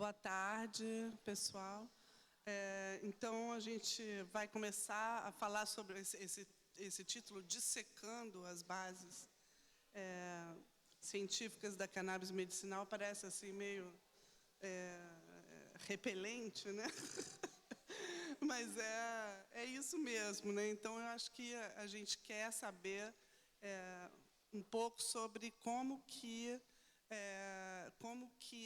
Boa tarde, pessoal. Então, a gente vai começar a falar sobre esse título, Dissecando as Bases Científicas da Cannabis Medicinal. Parece assim meio repelente, né? Mas é isso mesmo, né? Então, eu acho que a gente quer saber um pouco sobre como que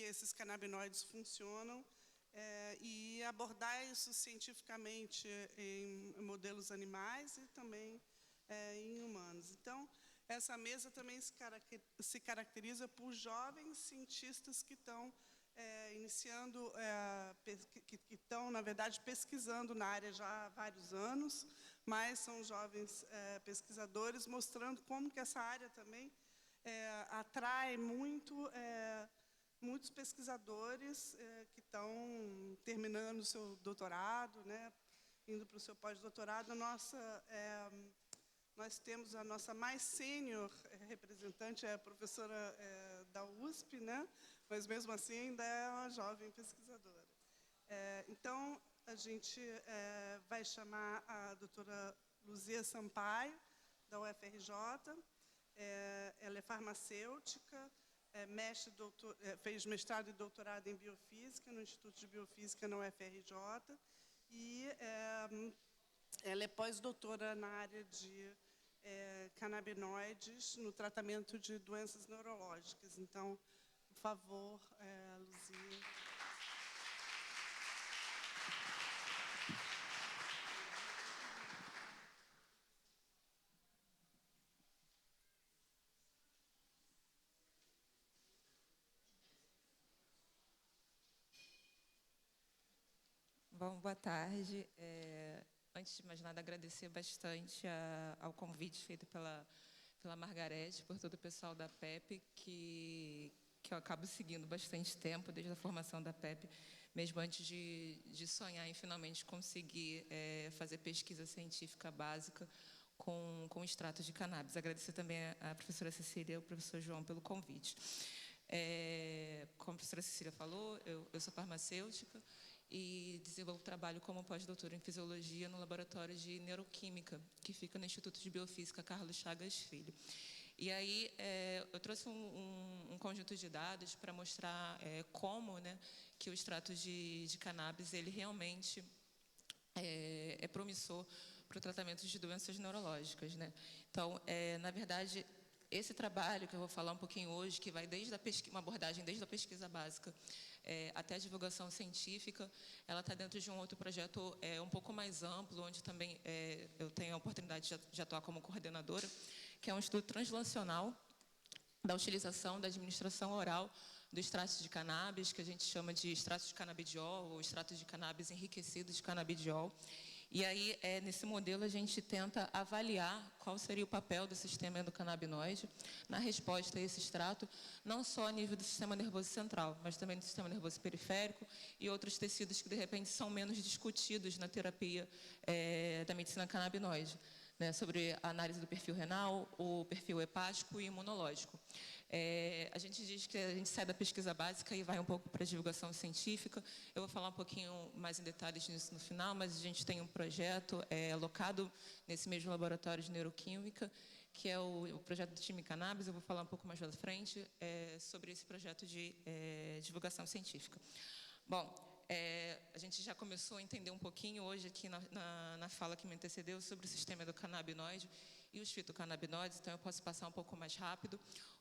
esses canabinoides funcionam e abordar isso cientificamente em modelos animais e também em humanos. Então, essa mesa também se caracteriza por jovens cientistas que estão iniciando, que estão, na verdade, pesquisando na área já há vários anos, mas são jovens pesquisadores mostrando como que essa área também atrai muitos pesquisadores que estão terminando o seu doutorado, né, indo para o seu pós-doutorado. Nós temos a nossa mais sênior representante, é a professora da USP, né, mas, mesmo assim, ainda é uma jovem pesquisadora. Então, a gente vai chamar a doutora Luzia Sampaio, da UFRJ. Ela é farmacêutica, fez mestrado e doutorado em biofísica no Instituto de Biofísica na UFRJ e ela é pós-doutora na área de canabinoides no tratamento de doenças neurológicas. Então, por favor, Luzia. Bom, boa tarde. Antes de mais nada, agradecer bastante ao convite feito pela Margarete, por todo o pessoal da PEP, que eu acabo seguindo bastante tempo, desde a formação da PEP, mesmo antes de sonhar em finalmente conseguir fazer pesquisa científica básica com extratos de cannabis. Agradecer também à professora Cecília e ao professor João pelo convite. Como a professora Cecília falou, eu sou farmacêutica e desenvolvo trabalho como pós-doutora em fisiologia no laboratório de neuroquímica, que fica no Instituto de Biofísica Carlos Chagas Filho. E aí eu trouxe um conjunto de dados para mostrar como, né, que o extrato de cannabis ele realmente é promissor para o tratamento de doenças neurológicas, né? Então, na verdade, esse trabalho que eu vou falar um pouquinho hoje, que vai desde uma abordagem desde a pesquisa básica até a divulgação científica, ela está dentro de um outro projeto um pouco mais amplo, onde também eu tenho a oportunidade de atuar como coordenadora, que é um estudo translacional da utilização da administração oral do extrato de cannabis, que a gente chama de extrato de canabidiol, ou extrato de cannabis enriquecido de canabidiol. E aí, nesse modelo, a gente tenta avaliar qual seria o papel do sistema endocannabinoide na resposta a esse extrato, não só a nível do sistema nervoso central, mas também do sistema nervoso periférico e outros tecidos que, de repente, são menos discutidos na terapia da medicina canabinoide, né, sobre a análise do perfil renal, o perfil hepático e imunológico. A gente diz que a gente sai da pesquisa básica e vai um pouco para a divulgação científica. Eu vou falar um pouquinho mais em detalhes nisso no final, mas a gente tem um projeto alocado nesse mesmo laboratório de neuroquímica, que é o projeto do time Cannabis. Eu vou falar um pouco mais lá da frente sobre esse projeto de divulgação científica. Bom, a gente já começou a entender um pouquinho hoje aqui na fala que me antecedeu sobre o sistema endocannabinoide e os fitocannabinoides, então eu posso passar um pouco mais rápido.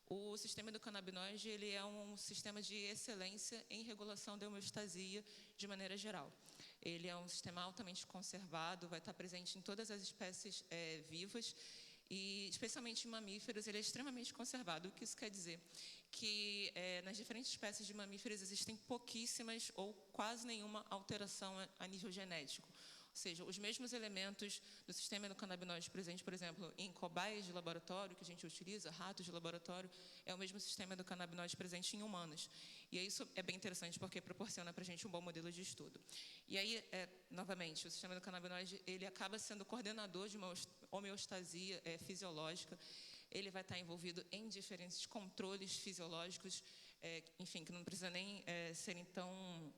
O sistema endocannabinoide ele é um sistema de excelência em regulação da homeostasia de maneira geral. Ele é um sistema altamente conservado, vai estar presente em todas as espécies vivas, e especialmente em mamíferos, ele é extremamente conservado. O que isso quer dizer? Que nas diferentes espécies de mamíferos existem pouquíssimas ou quase nenhuma alteração a nível genético. Ou seja, os mesmos elementos do sistema endocannabinoide presente, por exemplo, em cobaias de laboratório, que a gente utiliza, ratos de laboratório, é o mesmo sistema endocannabinoide presente em humanos. E isso é bem interessante porque proporciona para a gente um bom modelo de estudo. E aí, novamente, o sistema endocannabinoide ele acaba sendo coordenador de uma homeostasia fisiológica. Ele vai estar envolvido em diferentes controles fisiológicos enfim, que não precisa nem serem tão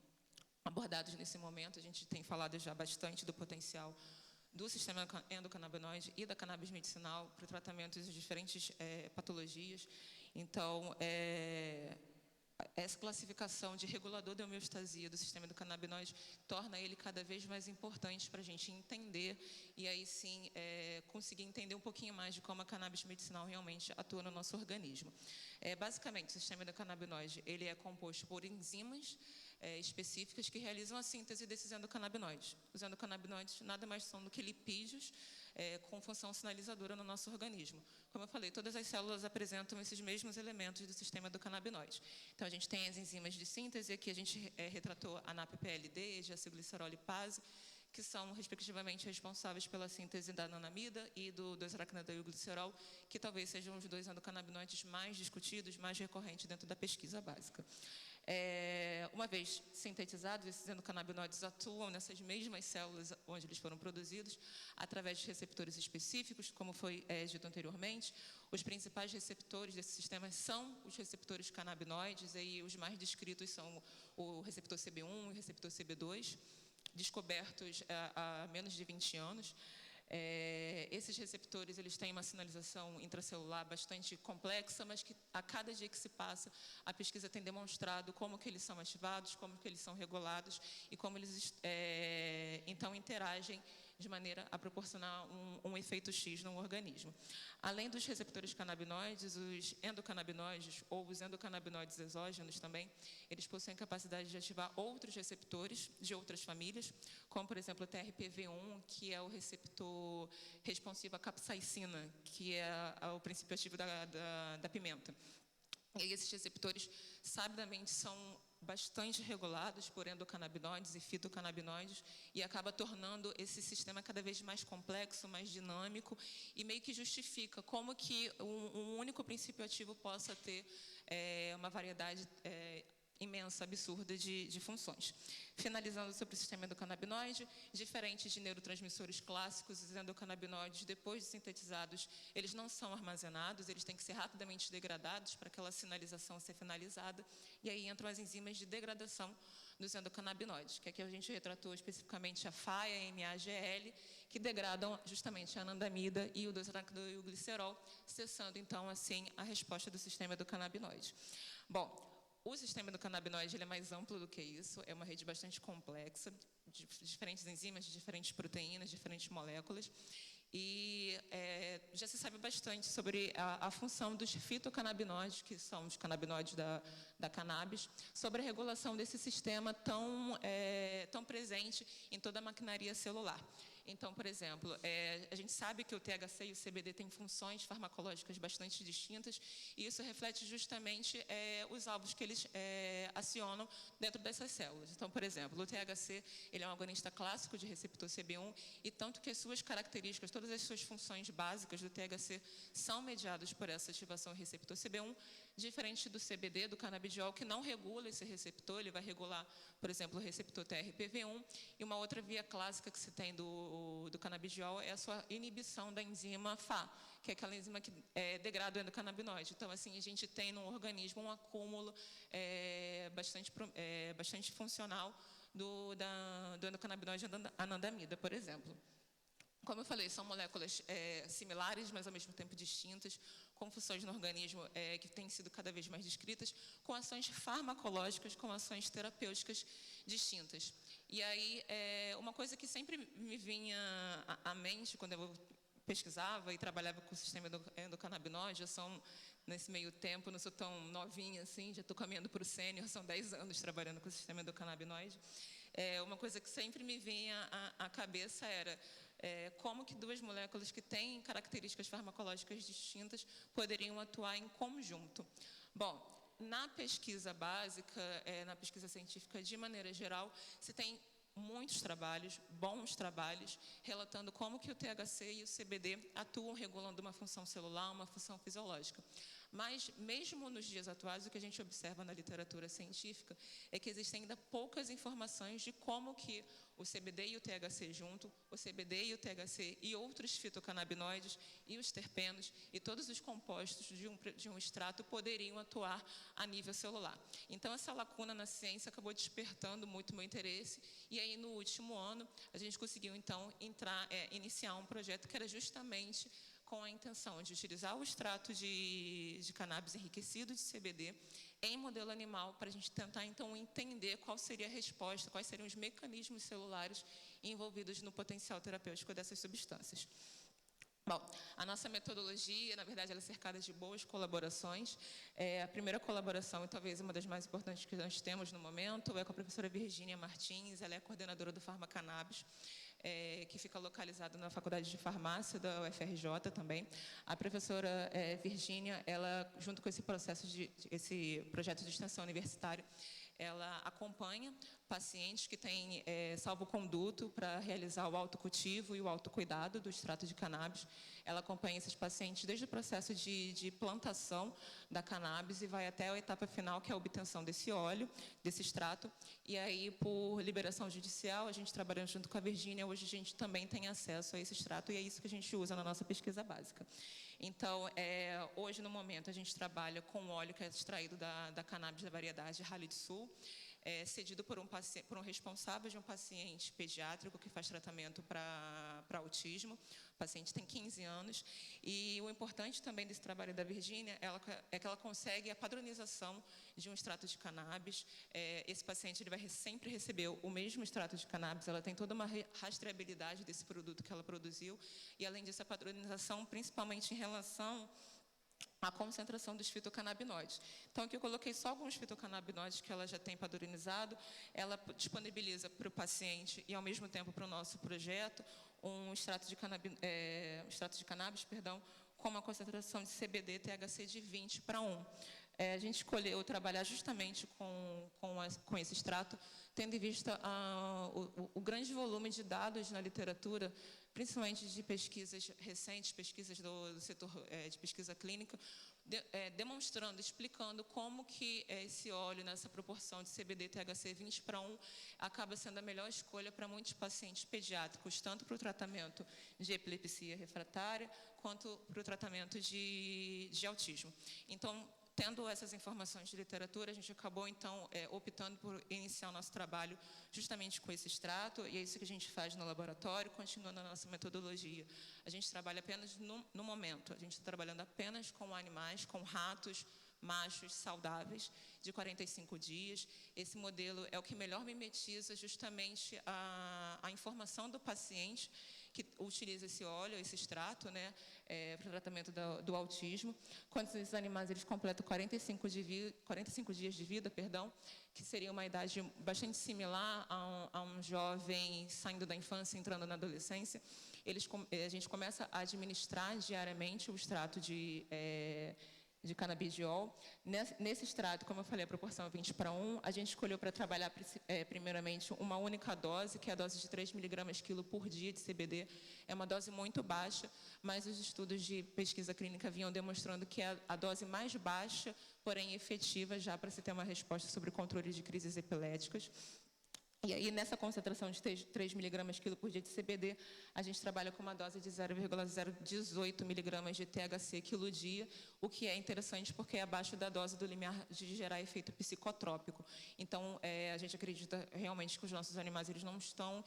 abordados nesse momento. A gente tem falado já bastante do potencial do sistema endocannabinoide e da cannabis medicinal para o tratamento de diferentes patologias. Então, essa classificação de regulador da homeostasia do sistema endocannabinoide torna ele cada vez mais importante para a gente entender e aí sim conseguir entender um pouquinho mais de como a cannabis medicinal realmente atua no nosso organismo. Basicamente, o sistema endocannabinoide ele é composto por enzimas específicas que realizam a síntese desses endocannabinoides. Os endocannabinoides nada mais são do que lipídios com função sinalizadora no nosso organismo. Como eu falei, todas as células apresentam esses mesmos elementos do sistema endocannabinoide. Então, a gente tem as enzimas de síntese, aqui a gente retratou a NAP-PLD, diacilglicerol-lipase, que são, respectivamente, responsáveis pela síntese da anandamida e do 2-aracnidilglicerol, que talvez sejam os dois endocannabinoides mais discutidos, mais recorrentes dentro da pesquisa básica. Uma vez sintetizados, esses endocannabinoides atuam nessas mesmas células onde eles foram produzidos, através de receptores específicos, como foi dito anteriormente. Os principais receptores desse sistema são os receptores canabinoides, e os mais descritos são o receptor CB1 e o receptor CB2, descobertos há menos de 20 anos. Esses receptores eles têm uma sinalização intracelular bastante complexa, mas que a cada dia que se passa, a pesquisa tem demonstrado como que eles são ativados, como que eles são regulados e como eles então interagem de maneira a proporcionar um efeito X no organismo. Além dos receptores canabinoides, os endocannabinoides ou os endocannabinoides exógenos também, eles possuem capacidade de ativar outros receptores de outras famílias, como, por exemplo, o TRPV1, que é o receptor responsivo à capsaicina, que é o princípio ativo da pimenta. E esses receptores, sabidamente, são bastante regulados por endocannabinoides e fitocannabinoides e acaba tornando esse sistema cada vez mais complexo, mais dinâmico e meio que justifica como que um único princípio ativo possa ter uma variedade imensa, absurda de funções. Finalizando sobre o sistema endocannabinoide, diferente de neurotransmissores clássicos, os endocannabinoides, depois de sintetizados, eles não são armazenados, eles têm que ser rapidamente degradados para aquela sinalização ser finalizada, e aí entram as enzimas de degradação dos endocannabinoides, que aqui a gente retratou especificamente a FA e a MAGL, que degradam justamente a anandamida e o 2-aracnidilglicerol, cessando, então, assim, a resposta do sistema endocannabinoide. Bom, o sistema endocannabinoide ele é mais amplo do que isso, é uma rede bastante complexa, de diferentes enzimas, de diferentes proteínas, diferentes moléculas, e já se sabe bastante sobre a função dos fitocannabinoides, que são os canabinoides da cannabis, sobre a regulação desse sistema tão presente em toda a maquinaria celular. Então, por exemplo, a gente sabe que o THC e o CBD têm funções farmacológicas bastante distintas, e isso reflete justamente os alvos que eles acionam dentro dessas células. Então, por exemplo, o THC ele é um agonista clássico de receptor CB1, e tanto que as suas características, todas as suas funções básicas do THC são mediadas por essa ativação do receptor CB1, diferente do CBD, do canabidiol, que não regula esse receptor, ele vai regular, por exemplo, o receptor TRPV1, e uma outra via clássica que se tem do canabidiol é a sua inibição da enzima FA, que é aquela enzima que degrada o endocannabinoide. Então, assim, a gente tem no organismo um acúmulo bastante funcional do endocannabinoide anandamida, por exemplo. Como eu falei, são moléculas similares, mas ao mesmo tempo distintas, com funções no organismo que têm sido cada vez mais descritas, com ações farmacológicas, com ações terapêuticas distintas. E aí, uma coisa que sempre me vinha à mente quando eu pesquisava e trabalhava com o sistema endocannabinoide, nesse meio tempo, não sou tão novinha assim, já estou caminhando para o sênior, são 10 anos trabalhando com o sistema endocannabinoide. Uma coisa que sempre me vinha à cabeça era como que duas moléculas que têm características farmacológicas distintas poderiam atuar em conjunto. Bom, na pesquisa básica, na pesquisa científica de maneira geral, se tem muitos trabalhos, bons trabalhos, relatando como que o THC e o CBD atuam regulando uma função celular, uma função fisiológica. Mas, mesmo nos dias atuais, o que a gente observa na literatura científica é que existem ainda poucas informações de como que o CBD e o THC junto, o CBD e o THC e outros fitocannabinoides e os terpenos e todos os compostos de um extrato poderiam atuar a nível celular. Então, essa lacuna na ciência acabou despertando muito meu interesse, e aí, no último ano, a gente conseguiu, então, iniciar um projeto que era justamente com a intenção de utilizar o extrato de cannabis enriquecido de CBD em modelo animal, para a gente tentar, então, entender qual seria a resposta, quais seriam os mecanismos celulares envolvidos no potencial terapêutico dessas substâncias. Bom, a nossa metodologia, na verdade, ela é cercada de boas colaborações. A primeira colaboração, e talvez uma das mais importantes que nós temos no momento, é com a professora Virgínia Martins. Ela é a coordenadora do Farmacannabis, que fica localizado na Faculdade de Farmácia da UFRJ também. A professora Virgínia, ela, junto com esse esse projeto de extensão universitária, ela acompanha pacientes que têm salvoconduto para realizar o autocultivo e o autocuidado do extrato de cannabis. Ela acompanha esses pacientes desde o processo de plantação da cannabis e vai até a etapa final, que é a obtenção desse óleo, desse extrato. E aí, por liberação judicial, a gente trabalhando junto com a Virgínia, hoje a gente também tem acesso a esse extrato, e é isso que a gente usa na nossa pesquisa básica. Então, hoje, no momento, a gente trabalha com óleo que é extraído da cannabis da variedade Halid Sul, cedido por um responsável de um paciente pediátrico que faz tratamento para autismo. O paciente tem 15 anos. E o importante também desse trabalho da Virgínia é que ela consegue a padronização de um extrato de cannabis. Esse paciente ele vai sempre receber o mesmo extrato de cannabis, ela tem toda uma rastreabilidade desse produto que ela produziu, e, além disso, a padronização, principalmente em relação a concentração dos fitocannabinoides. Então, aqui eu coloquei só alguns fitocannabinoides que ela já tem padronizado. Ela disponibiliza para o paciente e, ao mesmo tempo, para o nosso projeto, um extrato de cannabis, com uma concentração de CBD e THC de 20:1. A gente escolheu trabalhar justamente com esse extrato, tendo em vista o grande volume de dados na literatura, principalmente de pesquisas recentes, pesquisas do setor de pesquisa clínica, demonstrando, explicando como que esse óleo, nessa proporção de CBD e THC 20:1, acaba sendo a melhor escolha para muitos pacientes pediátricos, tanto para o tratamento de epilepsia refratária, quanto para o tratamento de autismo. Então, tendo essas informações de literatura, a gente acabou, então, optando por iniciar o nosso trabalho justamente com esse extrato, e é isso que a gente faz no laboratório, continuando a nossa metodologia. A gente trabalha apenas no momento, a gente está trabalhando apenas com animais, com ratos machos saudáveis, de 45 dias. Esse modelo é o que melhor mimetiza justamente a informação do paciente que utiliza esse óleo, esse extrato, né, para o tratamento do autismo. Quando esses animais eles completam 45 dias de vida, que seria uma idade bastante similar a um jovem saindo da infância, entrando na adolescência, a gente começa a administrar diariamente o extrato de canabidiol. Nesse extrato, como eu falei, a proporção é 20:1. A gente escolheu para trabalhar, primeiramente, uma única dose, que é a dose de 3 mg/kg por dia de CBD. É uma dose muito baixa, mas os estudos de pesquisa clínica vinham demonstrando que é a dose mais baixa, porém efetiva, já para se ter uma resposta sobre o controle de crises epiléticas. E aí, nessa concentração de 3 mg/kg por dia de CBD, a gente trabalha com uma dose de 0,018 mg de THC quilo dia, o que é interessante porque é abaixo da dose do limiar de gerar efeito psicotrópico. Então, a gente acredita realmente que os nossos animais eles não estão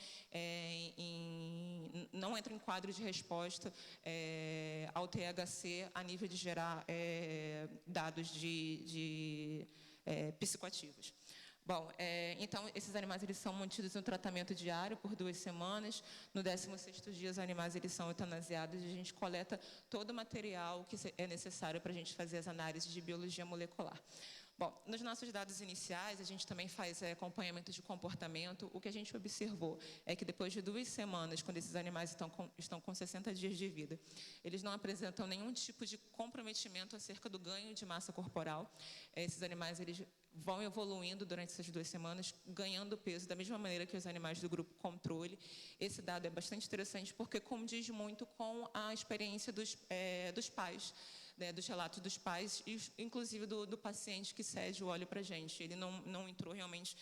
não entram em quadro de resposta ao THC a nível de gerar dados de psicoativos. Bom, então, esses animais eles são mantidos em tratamento diário por 2 semanas. No 16º dia, os animais eles são eutanasiados e a gente coleta todo o material que é necessário para a gente fazer as análises de biologia molecular. Bom, nos nossos dados iniciais, a gente também faz acompanhamento de comportamento. O que a gente observou é que depois de 2 semanas, quando esses animais estão com 60 dias de vida, eles não apresentam nenhum tipo de comprometimento acerca do ganho de massa corporal. Esses animais eles vão evoluindo durante essas 2 semanas, ganhando peso da mesma maneira que os animais do grupo controle. Esse dado é bastante interessante porque condiz muito com a experiência dos pais né, dos relatos dos pais, e inclusive do paciente que cede o óleo para a gente. Ele não entrou realmente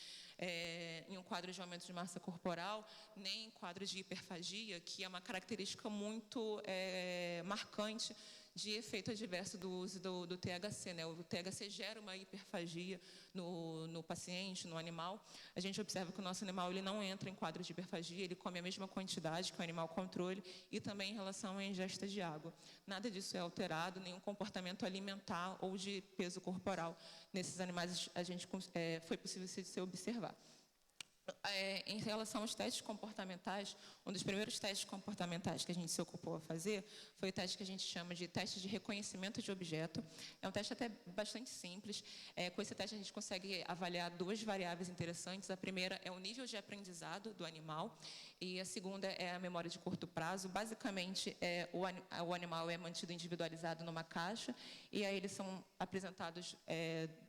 em um quadro de aumento de massa corporal, nem em quadro de hiperfagia, que é uma característica muito marcante de efeito adverso do uso do THC. Né? O THC gera uma hiperfagia no paciente, no animal. A gente observa que o nosso animal ele não entra em quadro de hiperfagia, ele come a mesma quantidade que o animal controle, e também em relação à ingesta de água. Nada disso é alterado, nenhum comportamento alimentar ou de peso corporal nesses animais foi possível se observar. Em relação aos testes comportamentais, um dos primeiros testes comportamentais que a gente se ocupou a fazer foi o teste que a gente chama de teste de reconhecimento de objeto. É um teste até bastante simples. Com esse teste a gente consegue avaliar duas variáveis interessantes. A primeira é o nível de aprendizado do animal e a segunda é a memória de curto prazo. Basicamente, o animal é mantido individualizado numa caixa e aí eles são apresentados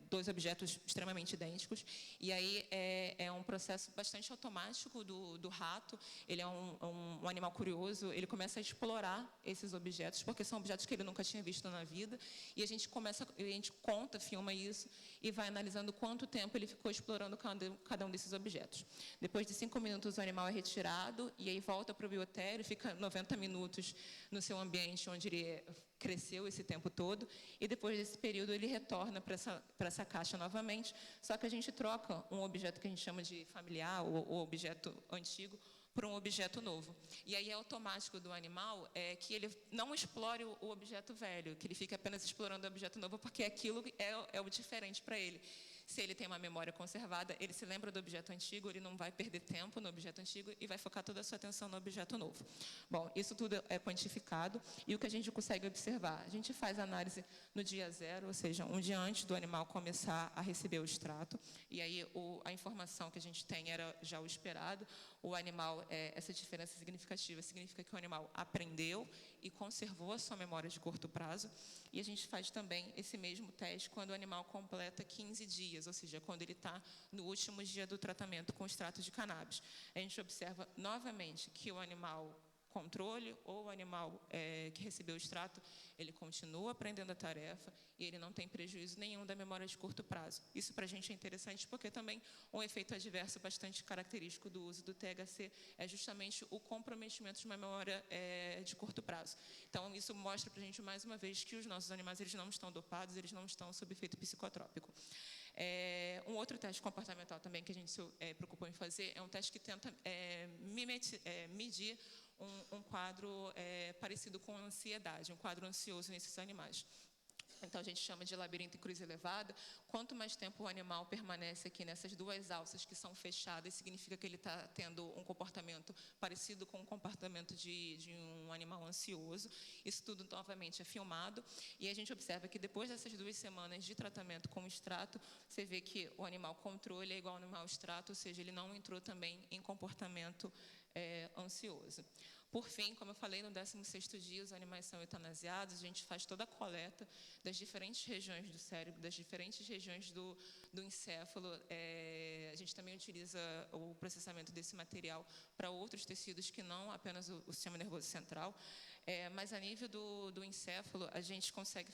dois objetos extremamente idênticos, e aí é um processo bastante automático do rato. Ele é um animal curioso, ele começa a explorar esses objetos, porque são objetos que ele nunca tinha visto na vida, e a gente conta, filma isso, e vai analisando quanto tempo ele ficou explorando cada um desses objetos. Depois de 5 minutos, o animal é retirado, e aí volta para o biotério, fica 90 minutos no seu ambiente, onde ele cresceu esse tempo todo, e depois desse período ele retorna para essa caixa novamente, só que a gente troca um objeto que a gente chama de familiar, ou objeto antigo, por um objeto novo. E aí é automático do animal que ele não explore o objeto velho, que ele fique apenas explorando o objeto novo, porque aquilo é o diferente para ele. Se ele tem uma memória conservada, ele se lembra do objeto antigo, ele não vai perder tempo no objeto antigo e vai focar toda a sua atenção no objeto novo. Bom, isso tudo é quantificado, e o que a gente consegue observar? A gente faz a análise no dia 0, ou seja, um dia antes do animal começar a receber o extrato, e aí a informação que a gente tem era já o esperado. O animal, essa diferença significativa significa que o animal aprendeu e conservou a sua memória de curto prazo, e a gente faz também esse mesmo teste quando o animal completa 15 dias, ou seja, quando ele está no último dia do tratamento com extrato de cannabis. A gente observa novamente que o animal controle ou o animal que recebeu o extrato, ele continua aprendendo a tarefa e ele não tem prejuízo nenhum da memória de curto prazo. Isso para a gente é interessante porque também um efeito adverso bastante característico do uso do THC é justamente o comprometimento de uma memória de curto prazo. Então, isso mostra para a gente, mais uma vez, que os nossos animais eles não estão dopados, eles não estão sob efeito psicotrópico. Um outro teste comportamental também que a gente se preocupou em fazer é um teste que tenta medir um quadro parecido com ansiedade, um quadro ansioso nesses animais. Então, a gente chama de labirinto em cruz elevada. Quanto mais tempo o animal permanece aqui nessas duas alças que são fechadas, significa que ele está tendo um comportamento parecido com o comportamento de um animal ansioso. Isso tudo, novamente, é filmado. E a gente observa que depois dessas 2 semanas de tratamento com o extrato, você vê que o animal controle é igual ao animal extrato, ou seja, ele não entrou também em comportamento ansioso. Por fim, como eu falei, no 16º dia, os animais são eutanasiados, a gente faz toda a coleta das diferentes regiões do cérebro, das diferentes regiões do encéfalo. A gente também utiliza o processamento desse material para outros tecidos que não apenas o sistema nervoso central. Mas a nível do encéfalo, a gente consegue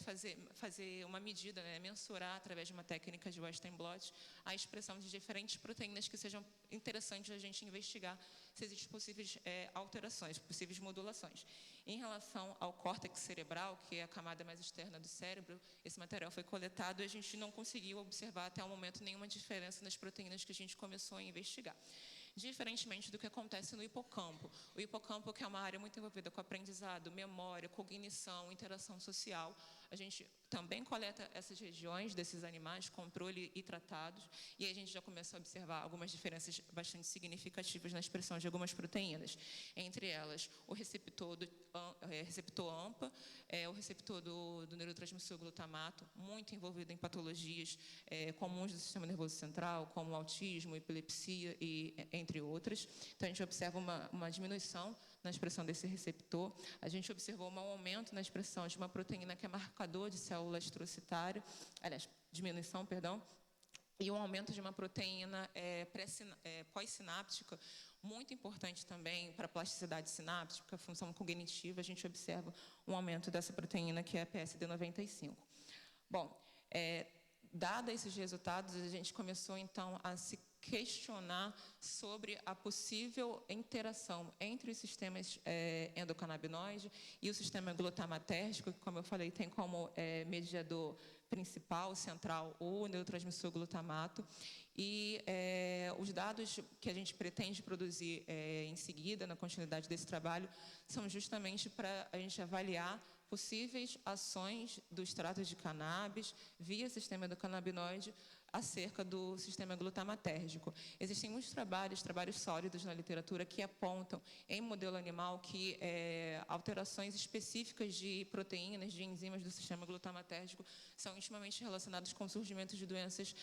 fazer uma medida, né, mensurar através de uma técnica de Western blot a expressão de diferentes proteínas que sejam interessantes a gente investigar se existem possíveis alterações, possíveis modulações. Em relação ao córtex cerebral, que é a camada mais externa do cérebro, esse material foi coletado e a gente não conseguiu observar até o momento nenhuma diferença nas proteínas que a gente começou a investigar. Diferentemente do que acontece no hipocampo. O hipocampo, que é uma área muito envolvida com aprendizado, memória, cognição, interação social, a gente também coleta essas regiões desses animais, controle e tratados, e aí a gente já começa a observar algumas diferenças bastante significativas na expressão de algumas proteínas. Entre elas, o receptor AMPA, o receptor do neurotransmissor glutamato, muito envolvido em patologias comuns do sistema nervoso central, como autismo, epilepsia e entre outras. Então, a gente observa uma diminuição na expressão desse receptor. A gente observou um aumento na expressão de uma proteína que é marcador de célula astrocitária, aliás, diminuição, perdão. e um aumento de uma proteína pós-sináptica, muito importante também para a plasticidade sináptica, a função cognitiva, a gente observa um aumento dessa proteína, que é a PSD95. Bom, dados esses resultados, a gente começou, então, a se questionar sobre a possível interação entre os sistemas endocannabinoide e o sistema glutamatérgico, que, como eu falei, tem como mediador principal, central, o neurotransmissor glutamato. E os dados que a gente pretende produzir em seguida, na continuidade desse trabalho, são justamente para a gente avaliar possíveis ações do extrato de cannabis via sistema endocannabinoide acerca do sistema glutamatérgico. Existem muitos trabalhos sólidos na literatura que apontam em modelo animal que alterações específicas de proteínas, de enzimas do sistema glutamatérgico são intimamente relacionadas com o surgimento de doenças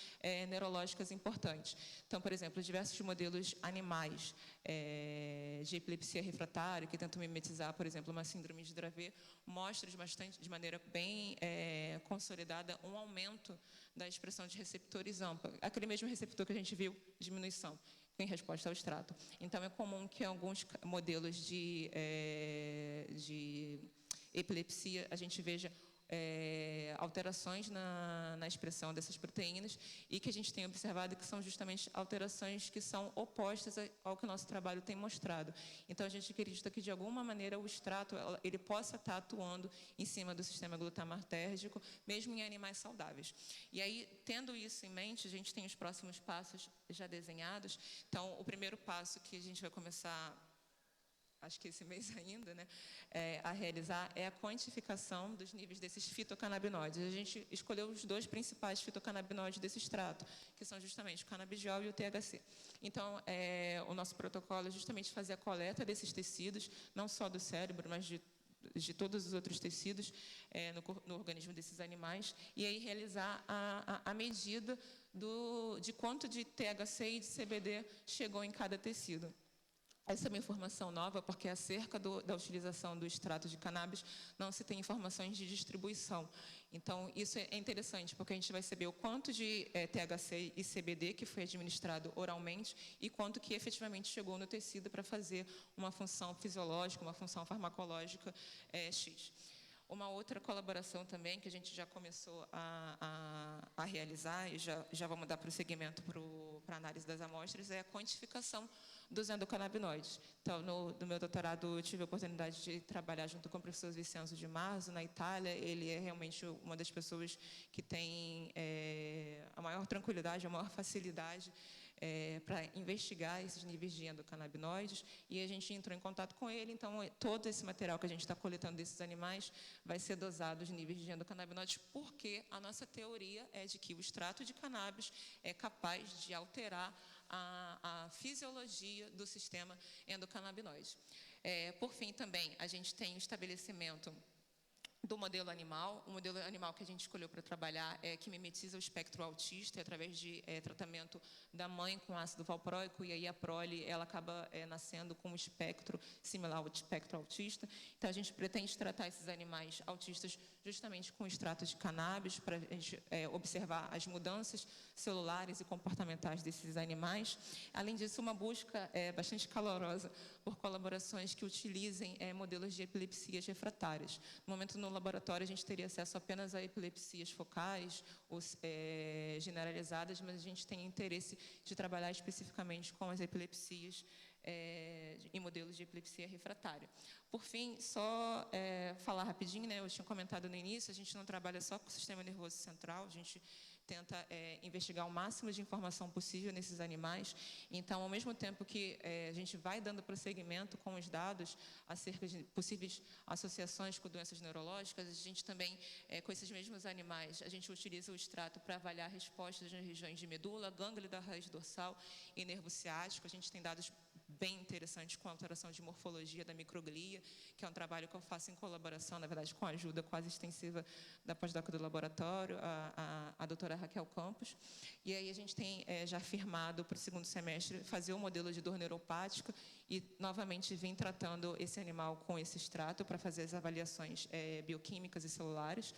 neurológicas importantes. Então, por exemplo, diversos modelos animais de epilepsia refratária, que tentam mimetizar, por exemplo, uma síndrome de Dravet, mostram de maneira bem consolidada um aumento da expressão de receptores ampla, aquele mesmo receptor que a gente viu, diminuição, em resposta ao extrato. Então, é comum que em alguns modelos de epilepsia a gente veja alterações na expressão dessas proteínas e que a gente tem observado que são justamente alterações que são opostas ao que o nosso trabalho tem mostrado. Então, a gente acredita que, de alguma maneira, o extrato ele possa estar atuando em cima do sistema glutamatérgico, mesmo em animais saudáveis. E aí, tendo isso em mente, a gente tem os próximos passos já desenhados. Então, o primeiro passo que a gente vai começar, acho que esse mês ainda, né, a realizar é a quantificação dos níveis desses fitocannabinoides. A gente escolheu os dois principais fitocannabinoides desse extrato, que são justamente o canabidiol e o THC. Então, o nosso protocolo é justamente fazer a coleta desses tecidos, não só do cérebro, mas de todos os outros tecidos no organismo desses animais, e aí realizar a medida de quanto de THC e de CBD chegou em cada tecido. Essa é uma informação nova, porque acerca da utilização do extrato de cannabis não se tem informações de distribuição. Então, isso é interessante, porque a gente vai saber o quanto de THC e CBD que foi administrado oralmente e quanto que efetivamente chegou no tecido para fazer uma função fisiológica, uma função farmacológica X. Uma outra colaboração também, que a gente já começou a realizar, e já vamos dar prosseguimento para a análise das amostras, é a quantificação dos endocannabinoides. Então, no meu doutorado, eu tive a oportunidade de trabalhar junto com o professor Vicenzo de Marzo, na Itália. Ele é realmente uma das pessoas que tem a maior tranquilidade, a maior facilidade para investigar esses níveis de endocannabinoides, e a gente entrou em contato com ele. Então, todo esse material que a gente está coletando desses animais vai ser dosado os níveis de endocannabinoides, porque a nossa teoria é de que o extrato de cannabis é capaz de alterar a fisiologia do sistema endocannabinoide. Por fim, também, a gente tem o estabelecimento do modelo animal. O modelo animal que a gente escolheu para trabalhar que mimetiza o espectro autista, através de tratamento da mãe com ácido valproico, e aí a prole ela acaba nascendo com um espectro similar ao espectro autista. Então, a gente pretende tratar esses animais autistas justamente com extrato de cannabis, para a gente observar as mudanças celulares e comportamentais desses animais. Além disso, uma busca bastante calorosa por colaborações que utilizem modelos de epilepsias refratárias. No momento, no laboratório, a gente teria acesso apenas a epilepsias focais ou generalizadas, mas a gente tem interesse de trabalhar especificamente com as epilepsias em modelos de epilepsia refratária. Por fim, só falar rapidinho, né? Eu tinha comentado no início, a gente não trabalha só com o sistema nervoso central, a gente tenta investigar o máximo de informação possível nesses animais. Então, ao mesmo tempo que a gente vai dando prosseguimento com os dados acerca de possíveis associações com doenças neurológicas, a gente também, com esses mesmos animais, a gente utiliza o extrato para avaliar respostas nas regiões de medula, gânglio da raiz dorsal e nervo ciático. A gente tem dados bem interessantes com a alteração de morfologia da microglia, que é um trabalho que eu faço em colaboração, na verdade, com a ajuda quase extensiva da pós-doc do laboratório, a doutora Raquel Campos. E aí a gente tem já firmado para o segundo semestre fazer um modelo de dor neuropática e, novamente, vim tratando esse animal com esse extrato para fazer as avaliações bioquímicas e celulares.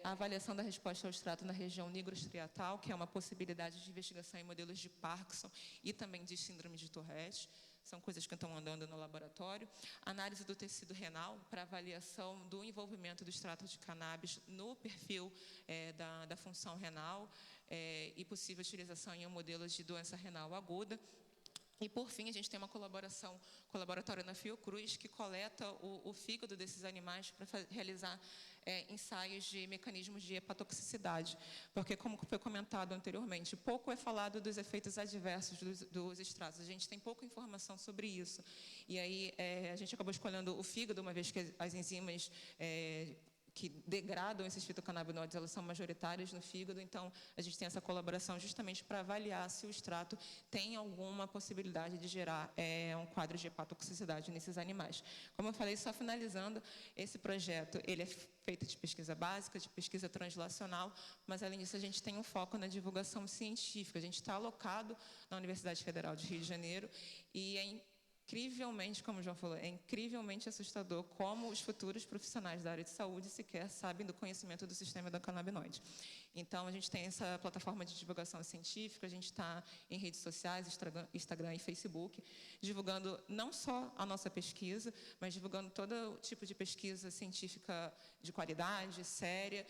A avaliação da resposta ao extrato na região nigrostriatal, que é uma possibilidade de investigação em modelos de Parkinson e também de síndrome de Tourette. São coisas que estão andando no laboratório. Análise do tecido renal para avaliação do envolvimento do extrato de cannabis no perfil da função renal e possível utilização em um modelo de doença renal aguda. E, por fim, a gente tem uma colaboração com o laboratório na Fiocruz, que coleta o fígado desses animais para realizar ensaios de mecanismos de hepatotoxicidade. Porque, como foi comentado anteriormente, pouco é falado dos efeitos adversos dos extratos. A gente tem pouca informação sobre isso. E aí, a gente acabou escolhendo o fígado, uma vez que as enzimas que degradam esses fitocannabinoides, elas são majoritárias no fígado, então a gente tem essa colaboração justamente para avaliar se o extrato tem alguma possibilidade de gerar um quadro de hepatotoxicidade nesses animais. Como eu falei, só finalizando, esse projeto ele é feito de pesquisa básica, de pesquisa translacional, mas além disso a gente tem um foco na divulgação científica. A gente está alocado na Universidade Federal de Rio de Janeiro e incrivelmente, como o João falou, é incrivelmente assustador como os futuros profissionais da área de saúde sequer sabem do conhecimento do sistema endocannabinoide. Então, a gente tem essa plataforma de divulgação científica, a gente está em redes sociais, Instagram e Facebook, divulgando não só a nossa pesquisa, mas divulgando todo tipo de pesquisa científica de qualidade, séria,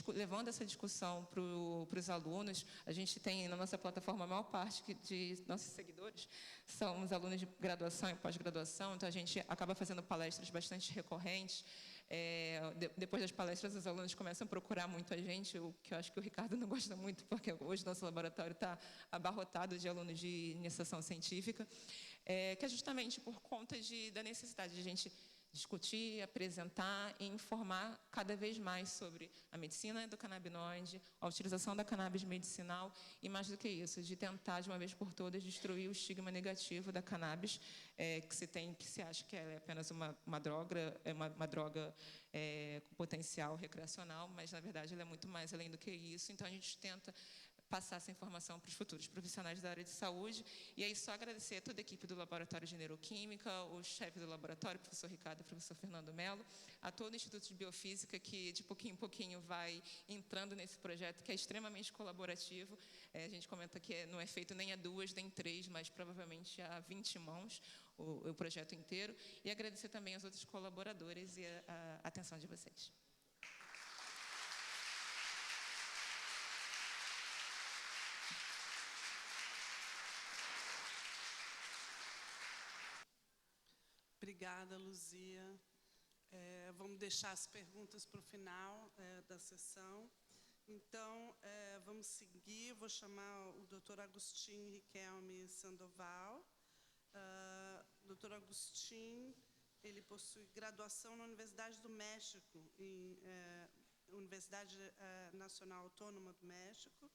levando essa discussão para os alunos. A gente tem na nossa plataforma a maior parte de nossos seguidores são os alunos de graduação e pós-graduação, então a gente acaba fazendo palestras bastante recorrentes. Depois das palestras, os alunos começam a procurar muito a gente, o que eu acho que o Ricardo não gosta muito, porque hoje nosso laboratório está abarrotado de alunos de iniciação científica, que é justamente por conta da necessidade de a gente discutir, apresentar e informar cada vez mais sobre a medicina do canabinoide, a utilização da cannabis medicinal e, mais do que isso, de tentar, de uma vez por todas, destruir o estigma negativo da cannabis, que se acha que ela é apenas uma droga, com potencial recreacional, mas, na verdade, ela é muito mais além do que isso. Então, a gente tenta passar essa informação para os futuros profissionais da área de saúde. E aí, só agradecer a toda a equipe do Laboratório de Neuroquímica, o chefe do laboratório, o professor Ricardo e o professor Fernando Mello, a todo o Instituto de Biofísica, que de pouquinho em pouquinho vai entrando nesse projeto, que é extremamente colaborativo. A gente comenta que não é feito nem a 2, nem 3, mas provavelmente a 20 mãos, o projeto inteiro. E agradecer também aos outros colaboradores e a atenção de vocês. Obrigada, Luzia. Vamos deixar as perguntas para o final da sessão. Então, vamos seguir. Vou chamar o Dr. Agustin Riquelme Sandoval. Dr. Agustin, ele possui graduação na Universidade do México, Universidade Nacional Autônoma do México,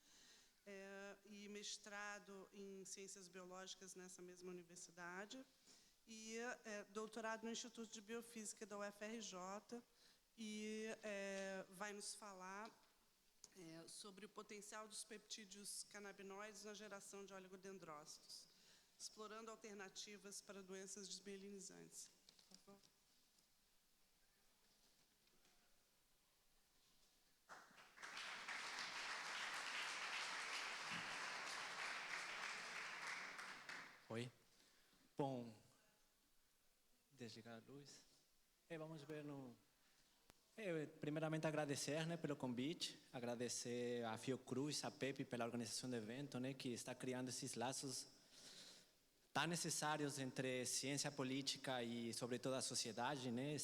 e mestrado em Ciências Biológicas nessa mesma universidade, e doutorado no Instituto de Biofísica da UFRJ, e vai nos falar sobre o potencial dos peptídeos canabinoides na geração de oligodendrócitos, explorando alternativas para doenças desmielinizantes. Por favor. Oi. Bom, desligar a luz. Vamos ver no... primeiramente agradecer, né, pelo convite, agradecer a Fiocruz, a PEP pela organização do evento, né, que está criando esses laços tão necessários entre ciência política e, sobretudo, a sociedade, né?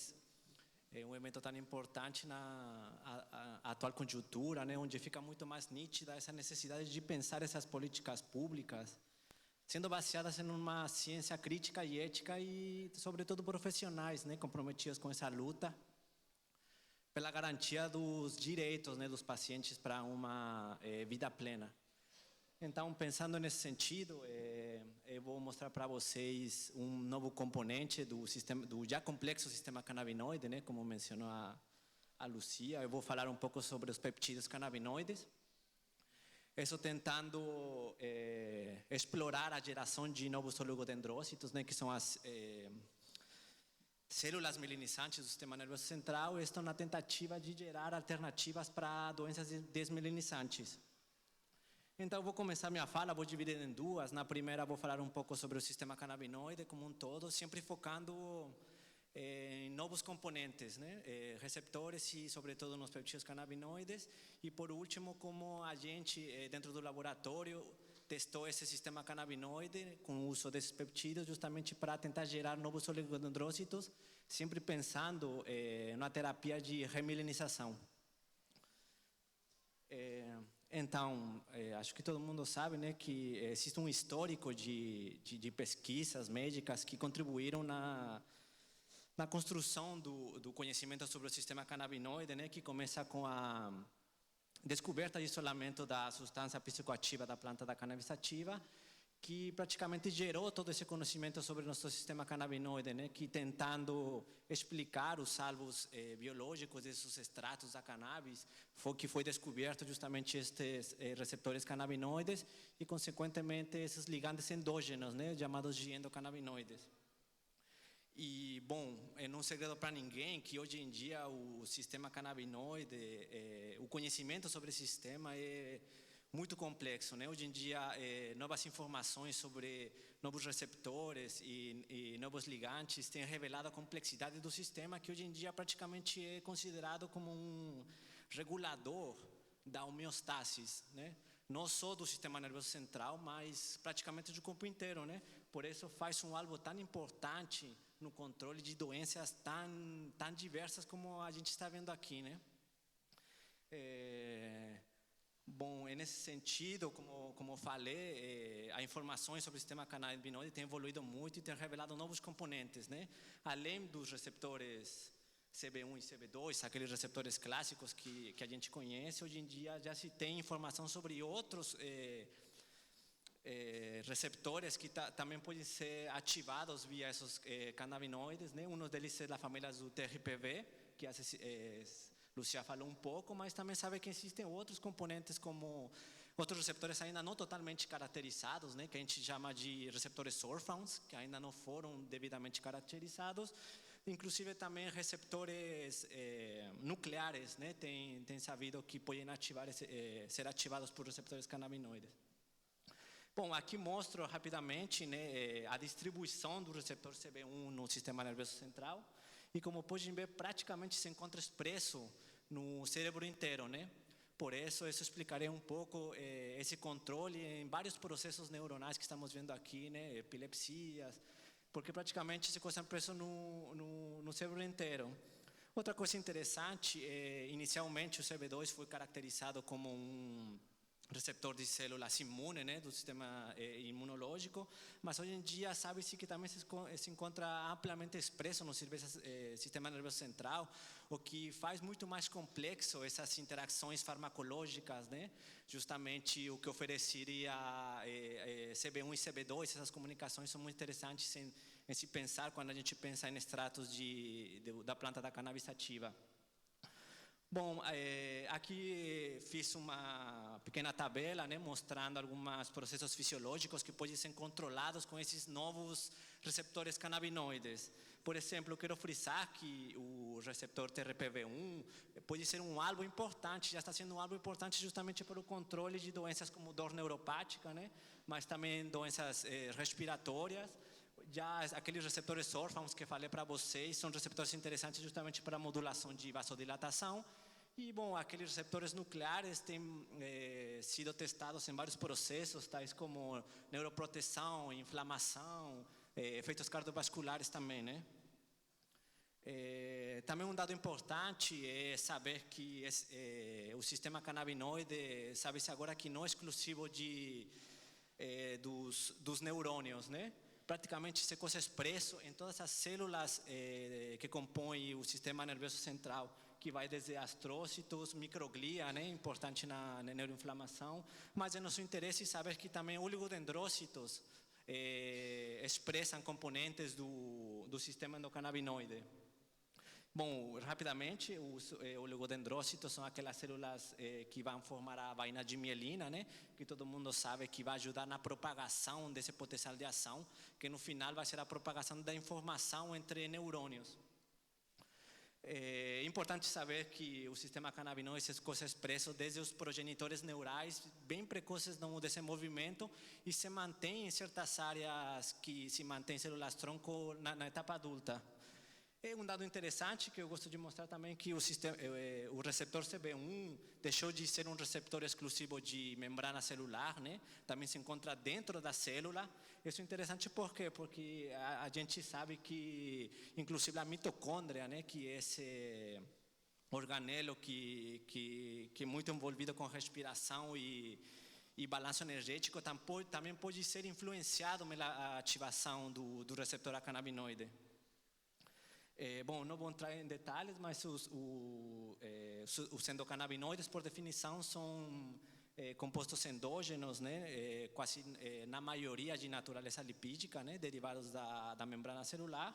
É um evento tão importante na atual conjuntura, né, onde fica muito mais nítida essa necessidade de pensar essas políticas públicas sendo baseadas em uma ciência crítica e ética e, sobretudo, profissionais, né, comprometidos com essa luta pela garantia dos direitos, né, dos pacientes para uma vida plena. Então, pensando nesse sentido, eu vou mostrar para vocês um novo componente do já complexo sistema canabinoide, né, como mencionou a Luzia. Eu vou falar um pouco sobre os peptídeos canabinoides. Isso tentando explorar a geração de novos oligodendrócitos, né, que são células mielinizantes do sistema nervoso central estão na tentativa de gerar alternativas para doenças desmielinizantes. Então, eu vou começar minha fala, vou dividir em duas. Na primeira, vou falar um pouco sobre o sistema canabinoide como um todo, sempre focando em novos componentes, né? Receptores e, sobretudo, nos peptídeos canabinoides. E, por último, como a gente, dentro do laboratório, testou esse sistema canabinoide com o uso desses peptídeos justamente para tentar gerar novos oligodendrócitos, sempre pensando na terapia de remilinização. Então, acho que todo mundo sabe, né, que existe um histórico de pesquisas médicas que contribuíram na construção do conhecimento sobre o sistema canabinoide, né, que começa com a descoberta de isolamento da substância psicoativa da planta da cannabis sativa, que praticamente gerou todo esse conhecimento sobre o nosso sistema canabinoide, né, que tentando explicar os salvos biológicos desses extratos da cannabis, que foi descoberto justamente estes receptores canabinoides e, consequentemente, esses ligandes endógenos, né, chamados de endocannabinoides. E, bom, não é segredo para ninguém que hoje em dia o sistema canabinoide, o conhecimento sobre esse sistema é muito complexo, né? Hoje em dia, novas informações sobre novos receptores e novos ligantes têm revelado a complexidade do sistema, que hoje em dia praticamente é considerado como um regulador da homeostase, né? Não só do sistema nervoso central, mas praticamente do corpo inteiro, né? Por isso faz algo tão importante no controle de doenças tão diversas como a gente está vendo aqui, né? Bom, nesse sentido, como falei, as informações sobre o sistema canabinoide têm evoluído muito e têm revelado novos componentes, né? Além dos receptores CB1 e CB2, aqueles receptores clássicos que a gente conhece, hoje em dia já se tem informação sobre outros receptores que também podem ser ativados via esses canabinoides, né? Um deles é da família do TRPV, que Lucia falou um pouco, mas também sabe que existem outros componentes, como outros receptores ainda não totalmente caracterizados, né, que a gente chama de receptores órfãos, que ainda não foram devidamente caracterizados. Inclusive também receptores nucleares, né, tem sabido que podem ser ativados por receptores canabinoides. Bom, aqui mostro rapidamente, né, a distribuição do receptor CB1 no sistema nervoso central. E como podem ver, praticamente se encontra expresso no cérebro inteiro, né? Por isso explicarei um pouco esse controle em vários processos neuronais que estamos vendo aqui, né? Epilepsias, porque praticamente se encontra expresso no cérebro inteiro. Outra coisa interessante, inicialmente o CB2 foi caracterizado como um receptor de células imunes, né, do sistema imunológico, mas hoje em dia sabe-se que também se encontra amplamente expresso no sistema nervoso central, o que faz muito mais complexo essas interações farmacológicas, né, justamente o que ofereceria CB1 e CB2, essas comunicações são muito interessantes em se pensar quando a gente pensa em extratos da planta da cannabis sativa. Bom, aqui fiz uma pequena tabela, né, mostrando alguns processos fisiológicos que podem ser controlados com esses novos receptores canabinoides. Por exemplo, eu quero frisar que o receptor TRPV1 pode ser um alvo importante, já está sendo um alvo importante justamente para o controle de doenças como dor neuropática, né, mas também doenças respiratórias. Já aqueles receptores órfãos que falei para vocês são receptores interessantes justamente para a modulação de vasodilatação. E, bom, aqueles receptores nucleares têm sido testados em vários processos, tais como neuroproteção, inflamação, efeitos cardiovasculares também, né? Também um dado importante é saber que o sistema canabinoide, sabe-se agora que não é exclusivo dos neurônios, né? Praticamente se encontra expresso em todas as células que compõem o sistema nervoso central, que vai desde astrócitos, microglia, né, importante na neuroinflamação, mas é nosso interesse saber que também oligodendrócitos expressam componentes do sistema endocannabinoide. Bom, rapidamente, os oligodendrócitos são aquelas células que vão formar a vaina de mielina, né? Que todo mundo sabe que vai ajudar na propagação desse potencial de ação, que no final vai ser a propagação da informação entre neurônios. É importante saber que o sistema canabinoide é co-expresso desde os progenitores neurais bem precoces no desenvolvimento e se mantém em certas áreas que se mantém células tronco na etapa adulta. É um dado interessante que eu gosto de mostrar também que o receptor CB1 deixou de ser um receptor exclusivo de membrana celular, né? Também se encontra dentro da célula. Isso é interessante por quê? Porque a gente sabe que, inclusive a mitocôndria, né? Que é esse organelo que é muito envolvido com respiração e balanço energético, também pode ser influenciado pela ativação do receptor canabinoide. Bom, não vou entrar em detalhes, mas os endocannabinoides, por definição, são compostos endógenos, né? Quase na maioria de natureza lipídica, né? Derivados da membrana celular.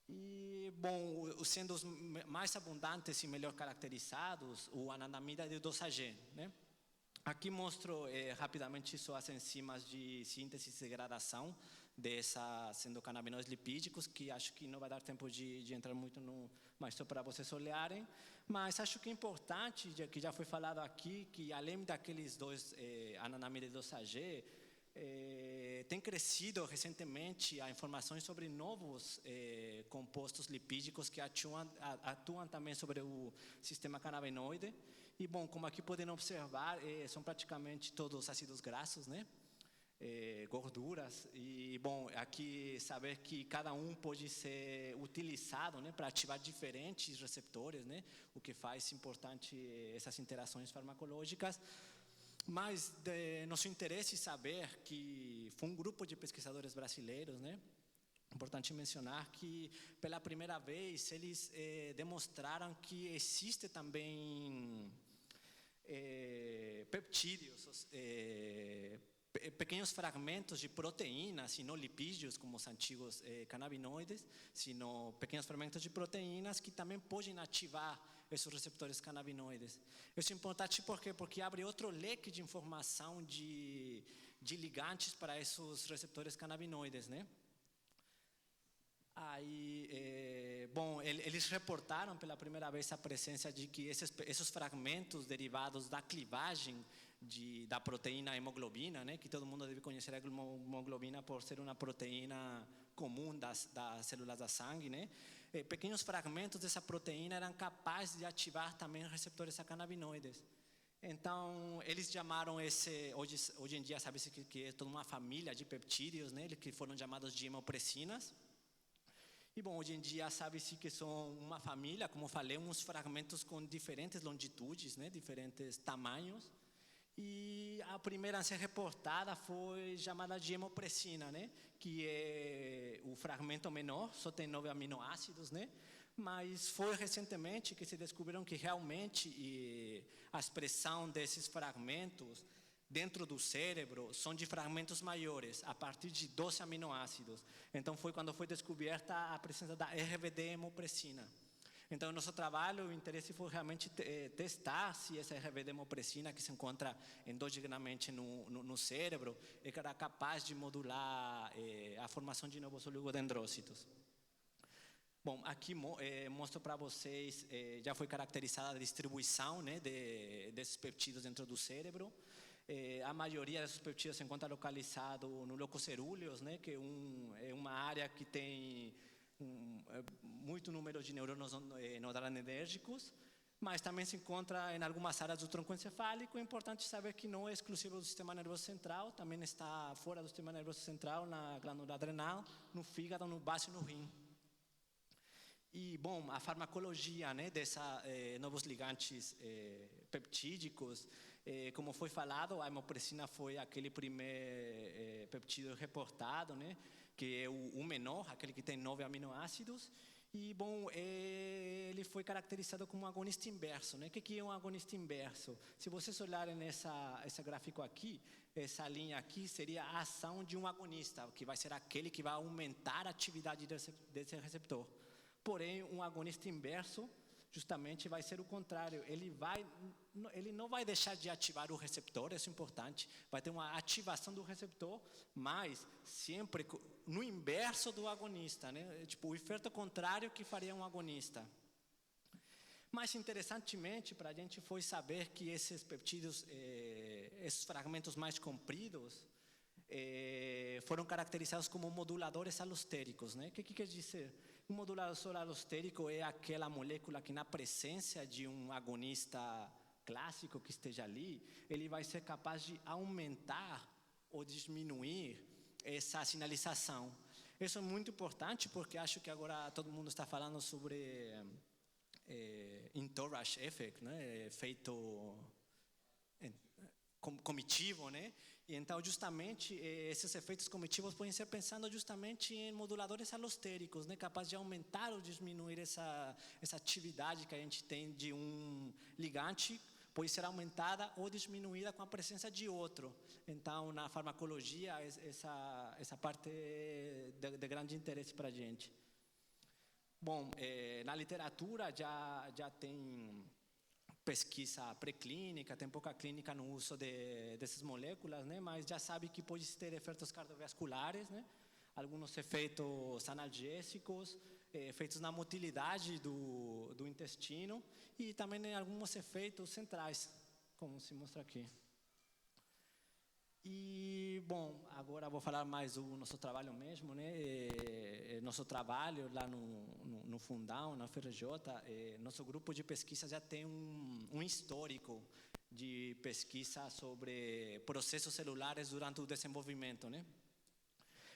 E, bom, sendo os mais abundantes e melhor caracterizados, o anandamida e o dosagen, né? Aqui mostro rapidamente só as enzimas de síntese e degradação dessas endocannabinoides lipídicos, que acho que não vai dar tempo de entrar muito no, mas só para vocês olharem. Mas acho que é importante, que já foi falado aqui, que além daqueles dois, anandamida e dosagen, tem crescido recentemente a informações sobre novos compostos lipídicos que atuam também sobre o sistema canabinoide. E, bom, como aqui podem observar, são praticamente todos ácidos graxos, né? Gorduras. E, bom, aqui saber que cada um pode ser utilizado, né, para ativar diferentes receptores, né? O que faz importante essas interações farmacológicas. Mas nosso interesse é saber que foi um grupo de pesquisadores brasileiros, né? Importante mencionar que pela primeira vez eles demonstraram que existe também peptídeos, pequenos fragmentos de proteínas, e não lipídios como os antigos canabinoides, sino pequenos fragmentos de proteínas que também podem ativar esses receptores canabinoides. Isso é importante porque abre outro leque de informação de ligantes para esses receptores canabinoides, né? Aí, bom, eles reportaram pela primeira vez a presença de que esses fragmentos derivados da clivagem da proteína hemoglobina, né, que todo mundo deve conhecer a hemoglobina por ser uma proteína comum das células da sangue, né? Pequenos fragmentos dessa proteína eram capazes de ativar também receptores canabinoides. Então, eles chamaram hoje em dia sabe-se que é toda uma família de peptídeos, né, que foram chamados de hemopressinas. E, bom, hoje em dia sabe-se que são uma família, como falei, uns fragmentos com diferentes longitudes, né, diferentes tamanhos. E a primeira a ser reportada foi chamada de hemopressina, né, que é o fragmento menor, só tem 9 aminoácidos, né? Mas foi recentemente que se descobriram que realmente a expressão desses fragmentos dentro do cérebro são de fragmentos maiores, a partir de 12 aminoácidos. Então foi quando foi descoberta a presença da RBD hemopressina. Então, nosso trabalho, o interesse foi realmente testar se essa RBD hemopressina, que se encontra endogenamente no cérebro, era capaz de modular a formação de novos oligodendrócitos. Bom, aqui mostro para vocês, já foi caracterizada a distribuição, né, desses peptídeos dentro do cérebro. A maioria desses peptídeos se encontra localizado no locus cerúleus, né, que é uma área que tem muito número de neurônios noradrenérgicos, mas também se encontra em algumas áreas do tronco encefálico. É importante saber que não é exclusivo do sistema nervoso central, também está fora do sistema nervoso central, na glândula adrenal, no fígado, no baço e no rim. E, bom, a farmacologia, né, desses novos ligantes peptídicos, como foi falado, a hemopressina foi aquele primeiro peptídeo reportado, né, que é o menor, aquele que tem 9 aminoácidos. E, bom, ele foi caracterizado como um agonista inverso, né? O que é um agonista inverso? Se vocês olharem esse gráfico aqui, essa linha aqui seria a ação de um agonista, que vai ser aquele que vai aumentar a atividade desse receptor. Porém, um agonista inverso justamente vai ser o contrário. Ele não vai deixar de ativar o receptor, isso é importante. Vai ter uma ativação do receptor, mas sempre no inverso do agonista, né? Tipo, o efeito contrário que faria um agonista. Mas, interessantemente, para a gente foi saber que esses peptídeos, esses fragmentos mais compridos, foram caracterizados como moduladores alostéricos, né? O que quer dizer? Um modulador alostérico é aquela molécula que, na presença de um agonista clássico que esteja ali, ele vai ser capaz de aumentar ou diminuir essa sinalização. Isso é muito importante porque acho que agora todo mundo está falando sobre entourage effect, né? Efeito comitivo, né? E então, justamente, esses efeitos comitivos podem ser pensando justamente em moduladores alostéricos, né? Capazes de aumentar ou diminuir essa atividade que a gente tem de um ligante, pode ser aumentada ou diminuída com a presença de outro. Então, na farmacologia, essa parte é de grande interesse para a gente. Bom, na literatura já tem pesquisa pré-clínica, tem pouca clínica no uso dessas moléculas, né? Mas já sabe que pode ter efeitos cardiovasculares, né? Alguns efeitos analgésicos, efeitos na motilidade do intestino e também alguns efeitos centrais, como se mostra aqui. E, bom, agora vou falar mais do nosso trabalho mesmo, né? Nosso trabalho lá no Fundão, na FRJ, nosso grupo de pesquisa já tem um histórico de pesquisa sobre processos celulares durante o desenvolvimento, né?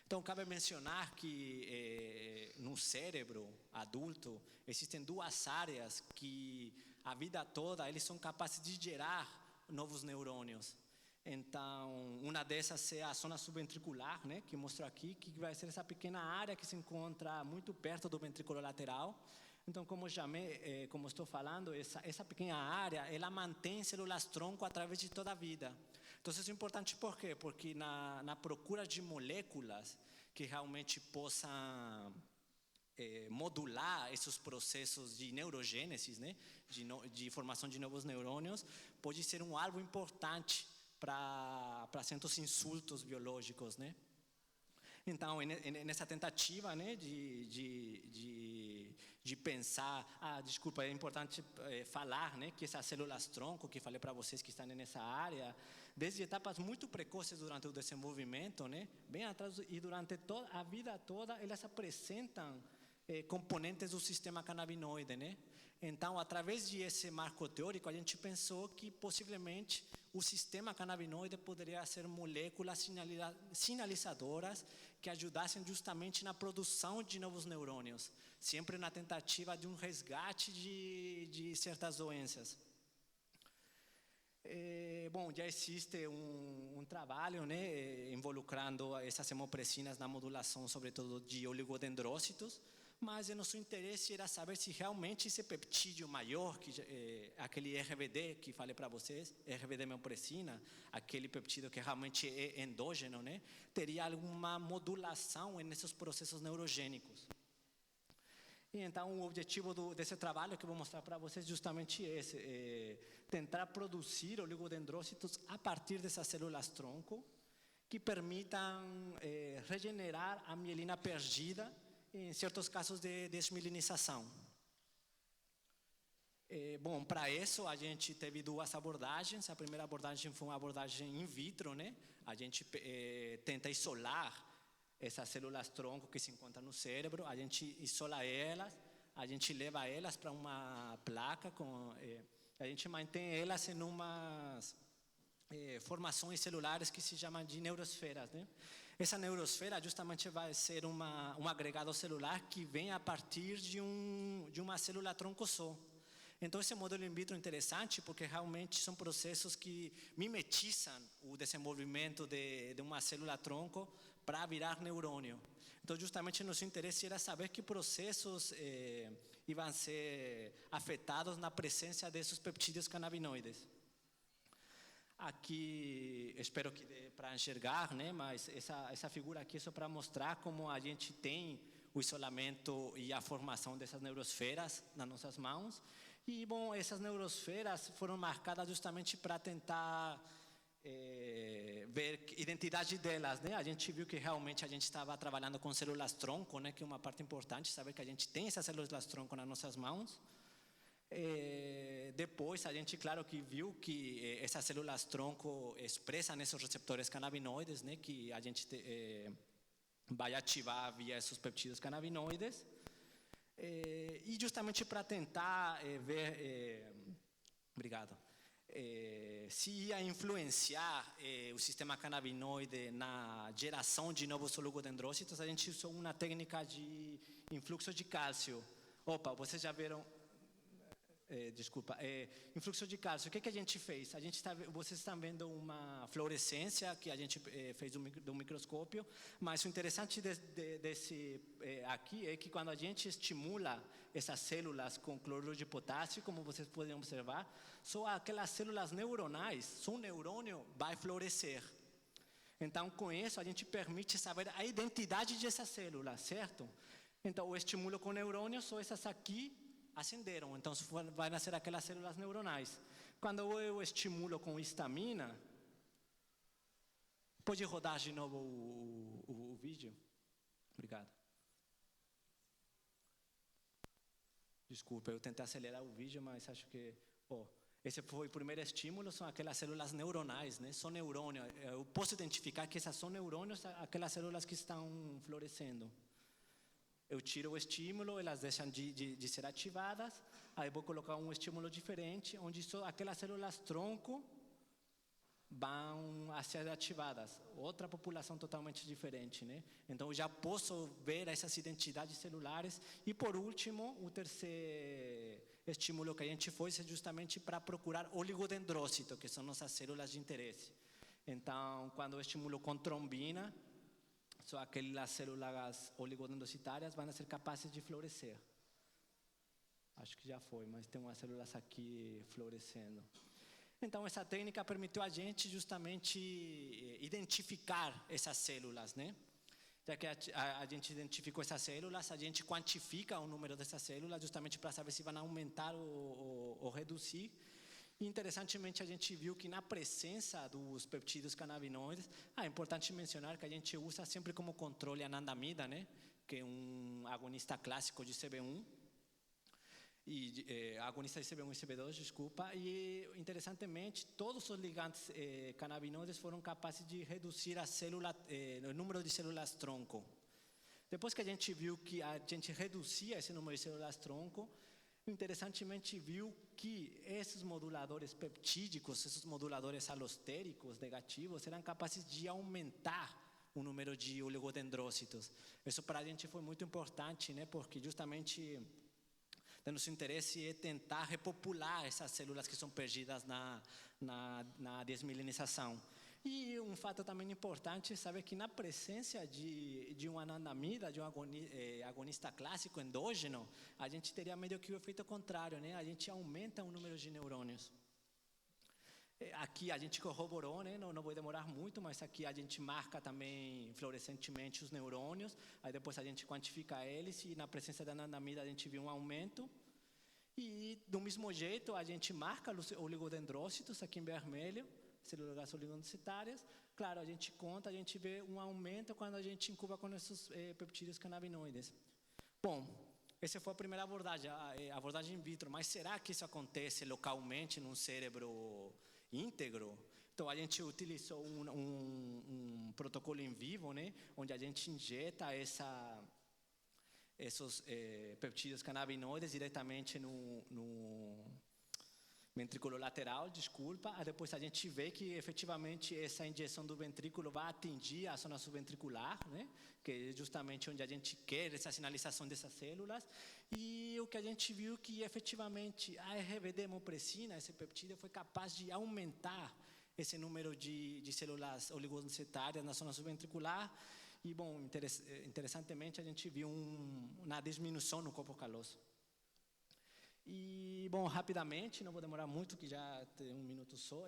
Então, cabe mencionar que no cérebro adulto existem duas áreas que a vida toda eles são capazes de gerar novos neurônios. Então, uma dessas é a zona subventricular, né, que mostro aqui, que vai ser essa pequena área que se encontra muito perto do ventrículo lateral. Então, como estou falando, essa pequena área, ela mantém células-tronco através de toda a vida. Então, isso é importante por quê? Porque na procura de moléculas que realmente possam modular esses processos de neurogênese, né, de formação de novos neurônios, pode ser um alvo importante para certos insultos biológicos, né? Então, nessa tentativa, né, de pensar, desculpa, é importante falar, né, que essas células-tronco, que falei para vocês que estão nessa área, desde etapas muito precoces durante o desenvolvimento, né, bem atrás e durante toda a vida toda, elas apresentam componentes do sistema canabinoide, né? Então, através desse marco teórico, a gente pensou que possivelmente o sistema canabinoide poderia ser moléculas sinalizadoras que ajudassem justamente na produção de novos neurônios, sempre na tentativa de um resgate de certas doenças. Bom, já existe um trabalho, né, involucrando essas hemopressinas na modulação, sobretudo de oligodendrócitos, mas o nosso interesse era saber se realmente esse peptídeo maior, aquele RBD que falei para vocês, RBD hemopressina, aquele peptídeo que realmente é endógeno, né, teria alguma modulação nesses processos neurogênicos. E então o objetivo desse trabalho que eu vou mostrar para vocês é justamente esse, tentar produzir oligodendrócitos a partir dessas células-tronco que permitam regenerar a mielina perdida em certos casos de desmielinização. Bom, para isso a gente teve duas abordagens. A primeira abordagem foi uma abordagem in vitro, né? A gente tenta isolar essas células-tronco que se encontram no cérebro, a gente isola elas, a gente leva elas para uma placa, a gente mantém elas em umas formações celulares que se chamam de neurosferas, né? Essa neurosfera justamente vai ser um agregado celular que vem a partir de uma célula-tronco só. Então, esse modelo in vitro é interessante porque realmente são processos que mimetizam o desenvolvimento de uma célula-tronco para virar neurônio. Então, justamente, nosso interesse era saber que processos iam ser afetados na presença desses peptídeos canabinoides. Aqui, espero que dê para enxergar, né? Mas essa figura aqui é só para mostrar como a gente tem o isolamento e a formação dessas neurosferas nas nossas mãos. E, bom, essas neurosferas foram marcadas justamente para tentar ver a identidade delas, né? A gente viu que realmente a gente estava trabalhando com células-tronco, né? Que é uma parte importante, saber que a gente tem essas células-tronco nas nossas mãos. Depois a gente, claro, que viu que essas células-tronco expressam esses receptores canabinoides, né? Que a gente vai ativar via esses peptídeos canabinoides. E justamente para tentar ver... obrigado. Se ia influenciar o sistema canabinoide na geração de novos oligodendrócitos, a gente usou uma técnica de influxo de cálcio. Opa, vocês já viram... influxo de cálcio. O que a gente fez? Vocês estão vendo uma fluorescência que a gente fez do microscópio, mas o interessante desse aqui é que quando a gente estimula essas células com cloreto de potássio, como vocês podem observar, só aquelas células neuronais, só um neurônio vai fluorescer. Então, com isso, a gente permite saber a identidade dessa célula, certo? Então, o estímulo com neurônio, só essas aqui acenderam, então vai nascer aquelas células neuronais. Quando eu estimulo com histamina, pode rodar de novo o vídeo? Obrigado. Desculpa, eu tentei acelerar o vídeo, mas acho que... esse foi o primeiro estímulo, são aquelas células neuronais, né? São neurônios. Eu posso identificar que essas são neurônios, aquelas células que estão florescendo. Eu tiro o estímulo, elas deixam de ser ativadas, aí vou colocar um estímulo diferente, onde só aquelas células-tronco vão a ser ativadas. Outra população totalmente diferente, né? Então, eu já posso ver essas identidades celulares. E, por último, o terceiro estímulo que a gente fez é justamente para procurar oligodendrócito, que são nossas células de interesse. Então, quando eu estimulo com trombina, só aquelas células oligodendrocitárias vão ser capazes de florescer. Acho que já foi, mas tem umas células aqui florescendo. Então, essa técnica permitiu a gente justamente identificar essas células, né? Já que a gente identificou essas células, a gente quantifica o número dessas células justamente para saber se vão aumentar ou reduzir. E, interessantemente, a gente viu que na presença dos peptídeos canabinoides, é importante mencionar que a gente usa sempre como controle a anandamida, né? Que é um agonista clássico de CB1, agonista de CB1 e CB2, desculpa. E, interessantemente, todos os ligantes canabinoides foram capazes de reduzir o número de células-tronco. Depois que a gente viu que a gente reduzia esse número de células-tronco, interessantemente viu que esses moduladores peptídicos, esses moduladores alostéricos negativos, eram capazes de aumentar o número de oligodendrócitos. Isso para a gente foi muito importante, né? Porque justamente o nosso interesse é tentar repopular essas células que são perdidas na desmilinização. E um fato também importante é saber que na presença de um anandamida, de um agonista clássico endógeno, a gente teria meio que o efeito contrário, né? A gente aumenta o número de neurônios. Aqui a gente corroborou, né? Não vou demorar muito, mas aqui a gente marca também fluorescentemente os neurônios, aí depois a gente quantifica eles e na presença da anandamida a gente viu um aumento. E do mesmo jeito a gente marca os oligodendrócitos aqui em vermelho, células oligodendrocitárias. Claro, a gente conta, a gente vê um aumento quando a gente incuba com esses peptídeos canabinoides. Bom, essa foi a primeira abordagem, a abordagem in vitro. Mas será que isso acontece localmente num cérebro íntegro? Então, a gente utilizou um protocolo em vivo, né, onde a gente injeta esses peptídeos canabinoides diretamente no ventrículo lateral, desculpa. Depois a gente vê que efetivamente essa injeção do ventrículo vai atingir a zona subventricular, né? Que é justamente onde a gente quer essa sinalização dessas células. E o que a gente viu que efetivamente a RBD-hemopressina, esse peptídeo, foi capaz de aumentar esse número de células oligodendrocitárias na zona subventricular. E, bom, interessantemente, a gente viu uma diminuição no corpo caloso. E, bom, rapidamente, não vou demorar muito, que já tem 1 minuto só.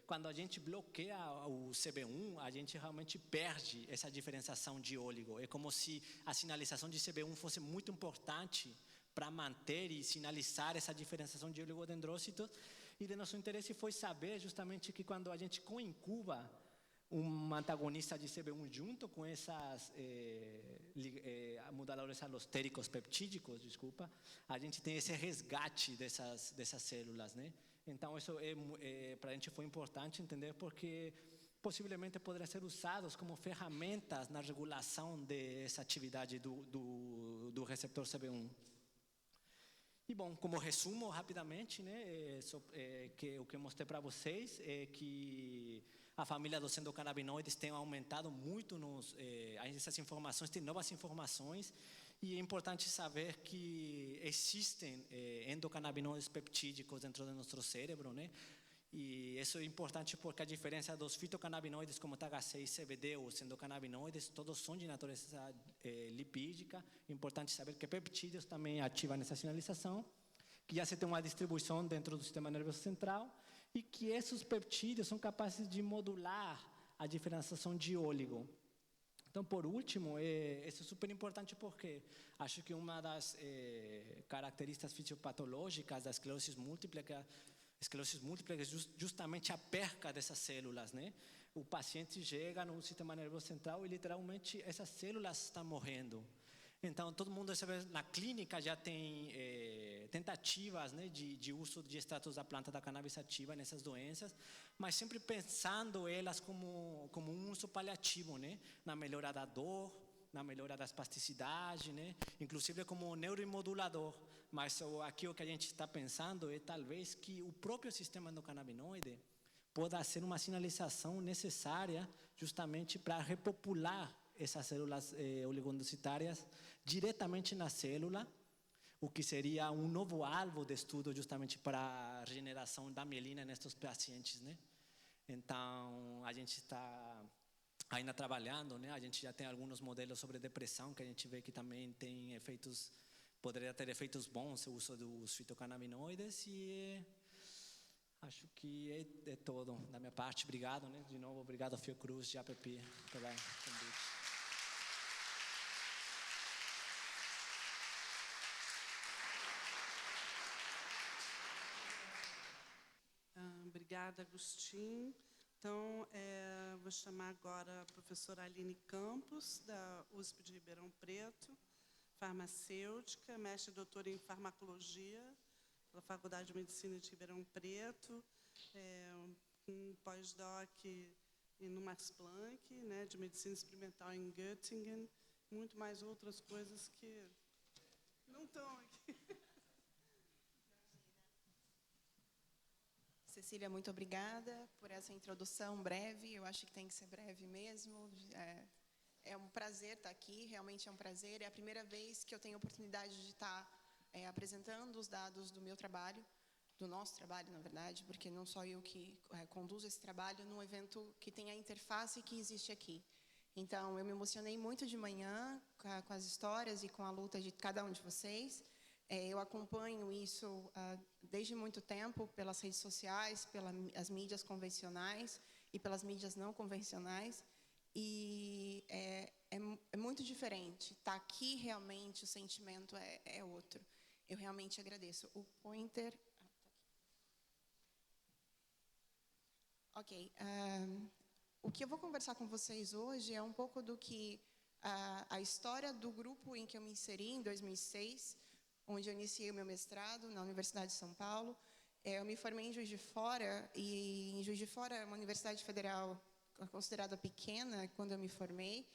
Quando a gente bloqueia o CB1, a gente realmente perde essa diferenciação de óligo. É como se a sinalização de CB1 fosse muito importante para manter e sinalizar essa diferenciação de oligodendrócitos. E de nosso interesse foi saber justamente que quando a gente coincuba um antagonista de CB1 junto com essas moduladores allostéricos peptídicos, desculpa, a gente tem esse resgate dessas células, né? Então, isso para a gente foi importante entender, porque possivelmente poderiam ser usados como ferramentas na regulação dessa atividade do receptor CB1. E, bom, como resumo rapidamente, né, que o que eu mostrei para vocês é que a família dos endocannabinoides tem aumentado muito, essas informações, tem novas informações, e é importante saber que existem endocannabinoides peptídicos dentro do nosso cérebro, né? E isso é importante porque a diferença dos fitocannabinoides como THC e CBD, os endocannabinoides, todos são de natureza lipídica. É importante saber que peptídeos também ativam essa sinalização, que já se tem uma distribuição dentro do sistema nervoso central e que esses peptídeos são capazes de modular a diferenciação de óligo. Então, por último, isso é super importante porque acho que uma das características fisiopatológicas da esclerose múltipla é justamente a perca dessas células, né? O paciente chega no sistema nervoso central e literalmente essas células estão morrendo. Então, todo mundo sabe, na clínica já tem tentativas, né, de uso de extratos da planta da cannabis sativa nessas doenças, mas sempre pensando elas como um uso paliativo, né? Na melhora da dor, na melhora da espasticidade, né? Inclusive como neuroimodulador. Mas aqui o que a gente está pensando é talvez que o próprio sistema endocannabinoide possa ser uma sinalização necessária justamente para repopular essas células oligodendrocitárias diretamente na célula, o que seria um novo alvo de estudo justamente para a regeneração da mielina nestes pacientes, né? Então, a gente está ainda trabalhando, né? A gente já tem alguns modelos sobre depressão que a gente vê que também tem efeitos, poderia ter efeitos bons o uso dos fitocannabinoides, e acho que é todo da minha parte. Obrigado, né? De novo, obrigado a Fiocruz de APP pela convite. Obrigada, Agostinho. Então, vou chamar agora a professora Aline Campos, da USP de Ribeirão Preto, farmacêutica, mestre e doutora em farmacologia, pela Faculdade de Medicina de Ribeirão Preto, um pós-doc no Max Planck, né, de Medicina Experimental em Göttingen, muito mais outras coisas que não estão aqui. Cecília, muito obrigada por essa introdução breve. Eu acho que tem que ser breve mesmo. É um prazer estar aqui, realmente é um prazer. É a primeira vez que eu tenho a oportunidade de estar apresentando os dados do meu trabalho, do nosso trabalho, na verdade, porque não só eu que conduzo esse trabalho num evento que tem a interface que existe aqui. Então, eu me emocionei muito de manhã com as histórias e com a luta de cada um de vocês. Eu acompanho isso desde muito tempo pelas redes sociais, pelas mídias convencionais e pelas mídias não convencionais. E é muito diferente. Estar aqui, realmente, o sentimento é outro. Eu realmente agradeço. O pointer... Ok. O que eu vou conversar com vocês hoje é um pouco do que a história do grupo em que eu me inseri em 2006, onde eu iniciei o meu mestrado na Universidade de São Paulo. Eu me formei em Juiz de Fora, e em Juiz de Fora é uma universidade federal considerada pequena quando eu me formei,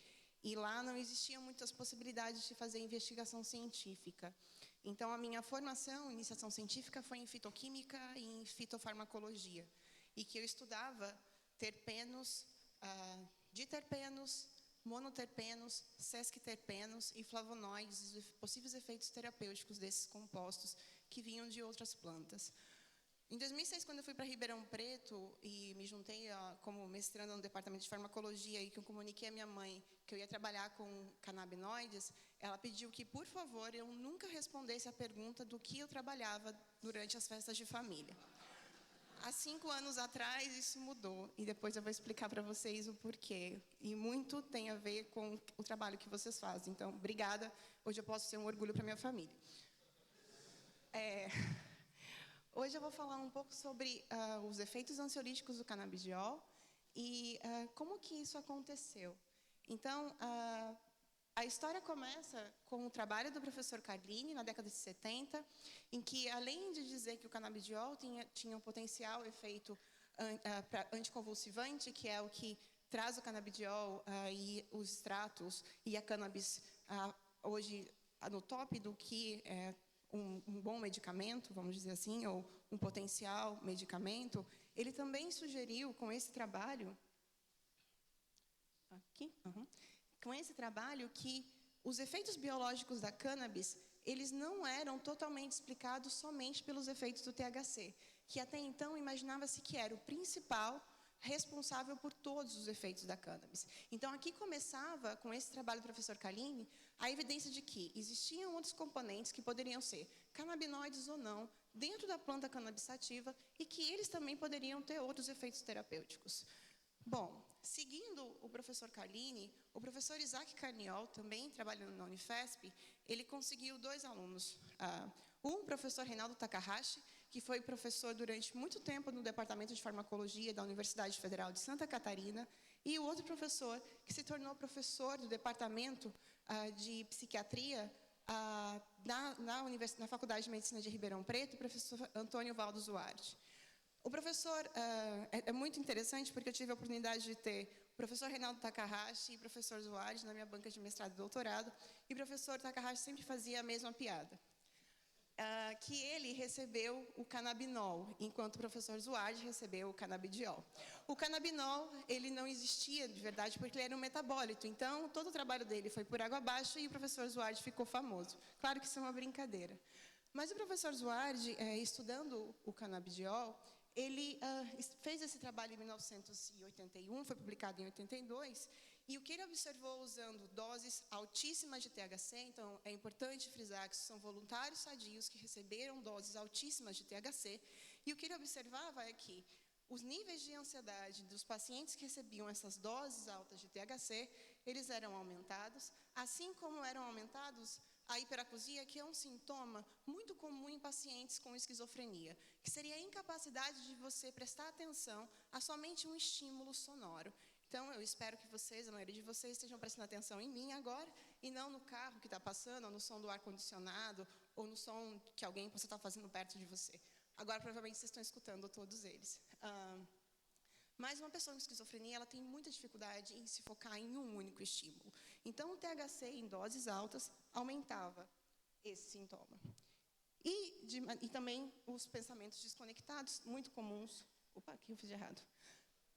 e lá não existiam muitas possibilidades de fazer investigação científica. Então, a minha formação, iniciação científica, foi em fitoquímica e em fitofarmacologia, e que eu estudava terpenos, diterpenos, monoterpenos, sesquiterpenos e flavonoides, e possíveis efeitos terapêuticos desses compostos que vinham de outras plantas. Em 2006, quando eu fui para Ribeirão Preto e me juntei como mestranda no departamento de farmacologia e que eu comuniquei à minha mãe que eu ia trabalhar com canabinoides, ela pediu que, por favor, eu nunca respondesse a pergunta do que eu trabalhava durante as festas de família. Há 5 anos atrás, isso mudou. E depois eu vou explicar para vocês o porquê. E muito tem a ver com o trabalho que vocês fazem. Então, obrigada. Hoje eu posso ser um orgulho para minha família. Hoje eu vou falar um pouco sobre os efeitos ansiolíticos do canabidiol e como que isso aconteceu. Então, a história começa com o trabalho do professor Carlini, na década de 70, em que, além de dizer que o canabidiol tinha um potencial efeito anticonvulsivante, que é o que traz o canabidiol e os extratos e a cannabis hoje no top do que é um bom medicamento, vamos dizer assim, ou um potencial medicamento, ele também sugeriu, com esse trabalho, com esse trabalho, que os efeitos biológicos da cannabis, eles não eram totalmente explicados somente pelos efeitos do THC, que até então imaginava-se que era o principal responsável por todos os efeitos da cannabis. Então, aqui começava, com esse trabalho do professor Carlini, a evidência de que existiam outros componentes que poderiam ser canabinoides ou não, dentro da planta cannabis sativa, e que eles também poderiam ter outros efeitos terapêuticos. Bom, seguindo o professor Carlini, o professor Isaac Carniol, também trabalhando na Unifesp, ele conseguiu 2 alunos. Um professor Reinaldo Takahashi, que foi professor durante muito tempo no Departamento de Farmacologia da Universidade Federal de Santa Catarina, e o outro professor, que se tornou professor do Departamento de Psiquiatria na Faculdade de Medicina de Ribeirão Preto, o professor Antônio Valdo Zuardi. O professor é muito interessante, porque eu tive a oportunidade de ter o professor Reinaldo Takahashi e o professor Zuardi na minha banca de mestrado e doutorado, e o professor Takahashi sempre fazia a mesma piada. Que ele recebeu o canabinol, enquanto o professor Zuardi recebeu o canabidiol. O canabinol, ele não existia de verdade, porque ele era um metabólito. Então, todo o trabalho dele foi por água abaixo e o professor Zuardi ficou famoso. Claro que isso é uma brincadeira. Mas o professor Zuardi, estudando o canabidiol, ele fez esse trabalho em 1981, foi publicado em 82, e o que ele observou usando doses altíssimas de THC, então é importante frisar que são voluntários sadios que receberam doses altíssimas de THC, e o que ele observava é que os níveis de ansiedade dos pacientes que recebiam essas doses altas de THC, eles eram aumentados, assim como eram aumentados a hiperacusia, que é um sintoma muito comum em pacientes com esquizofrenia, que seria a incapacidade de você prestar atenção a somente um estímulo sonoro. Então, eu espero que vocês, a maioria de vocês, estejam prestando atenção em mim agora, e não no carro que está passando, ou no som do ar-condicionado, ou no som que alguém possa estar fazendo perto de você. Agora, provavelmente, vocês estão escutando todos eles. Mas uma pessoa com esquizofrenia, ela tem muita dificuldade em se focar em um único estímulo. Então, o THC em doses altas aumentava esse sintoma. E também os pensamentos desconectados, muito comuns. Opa, aqui eu fiz de errado.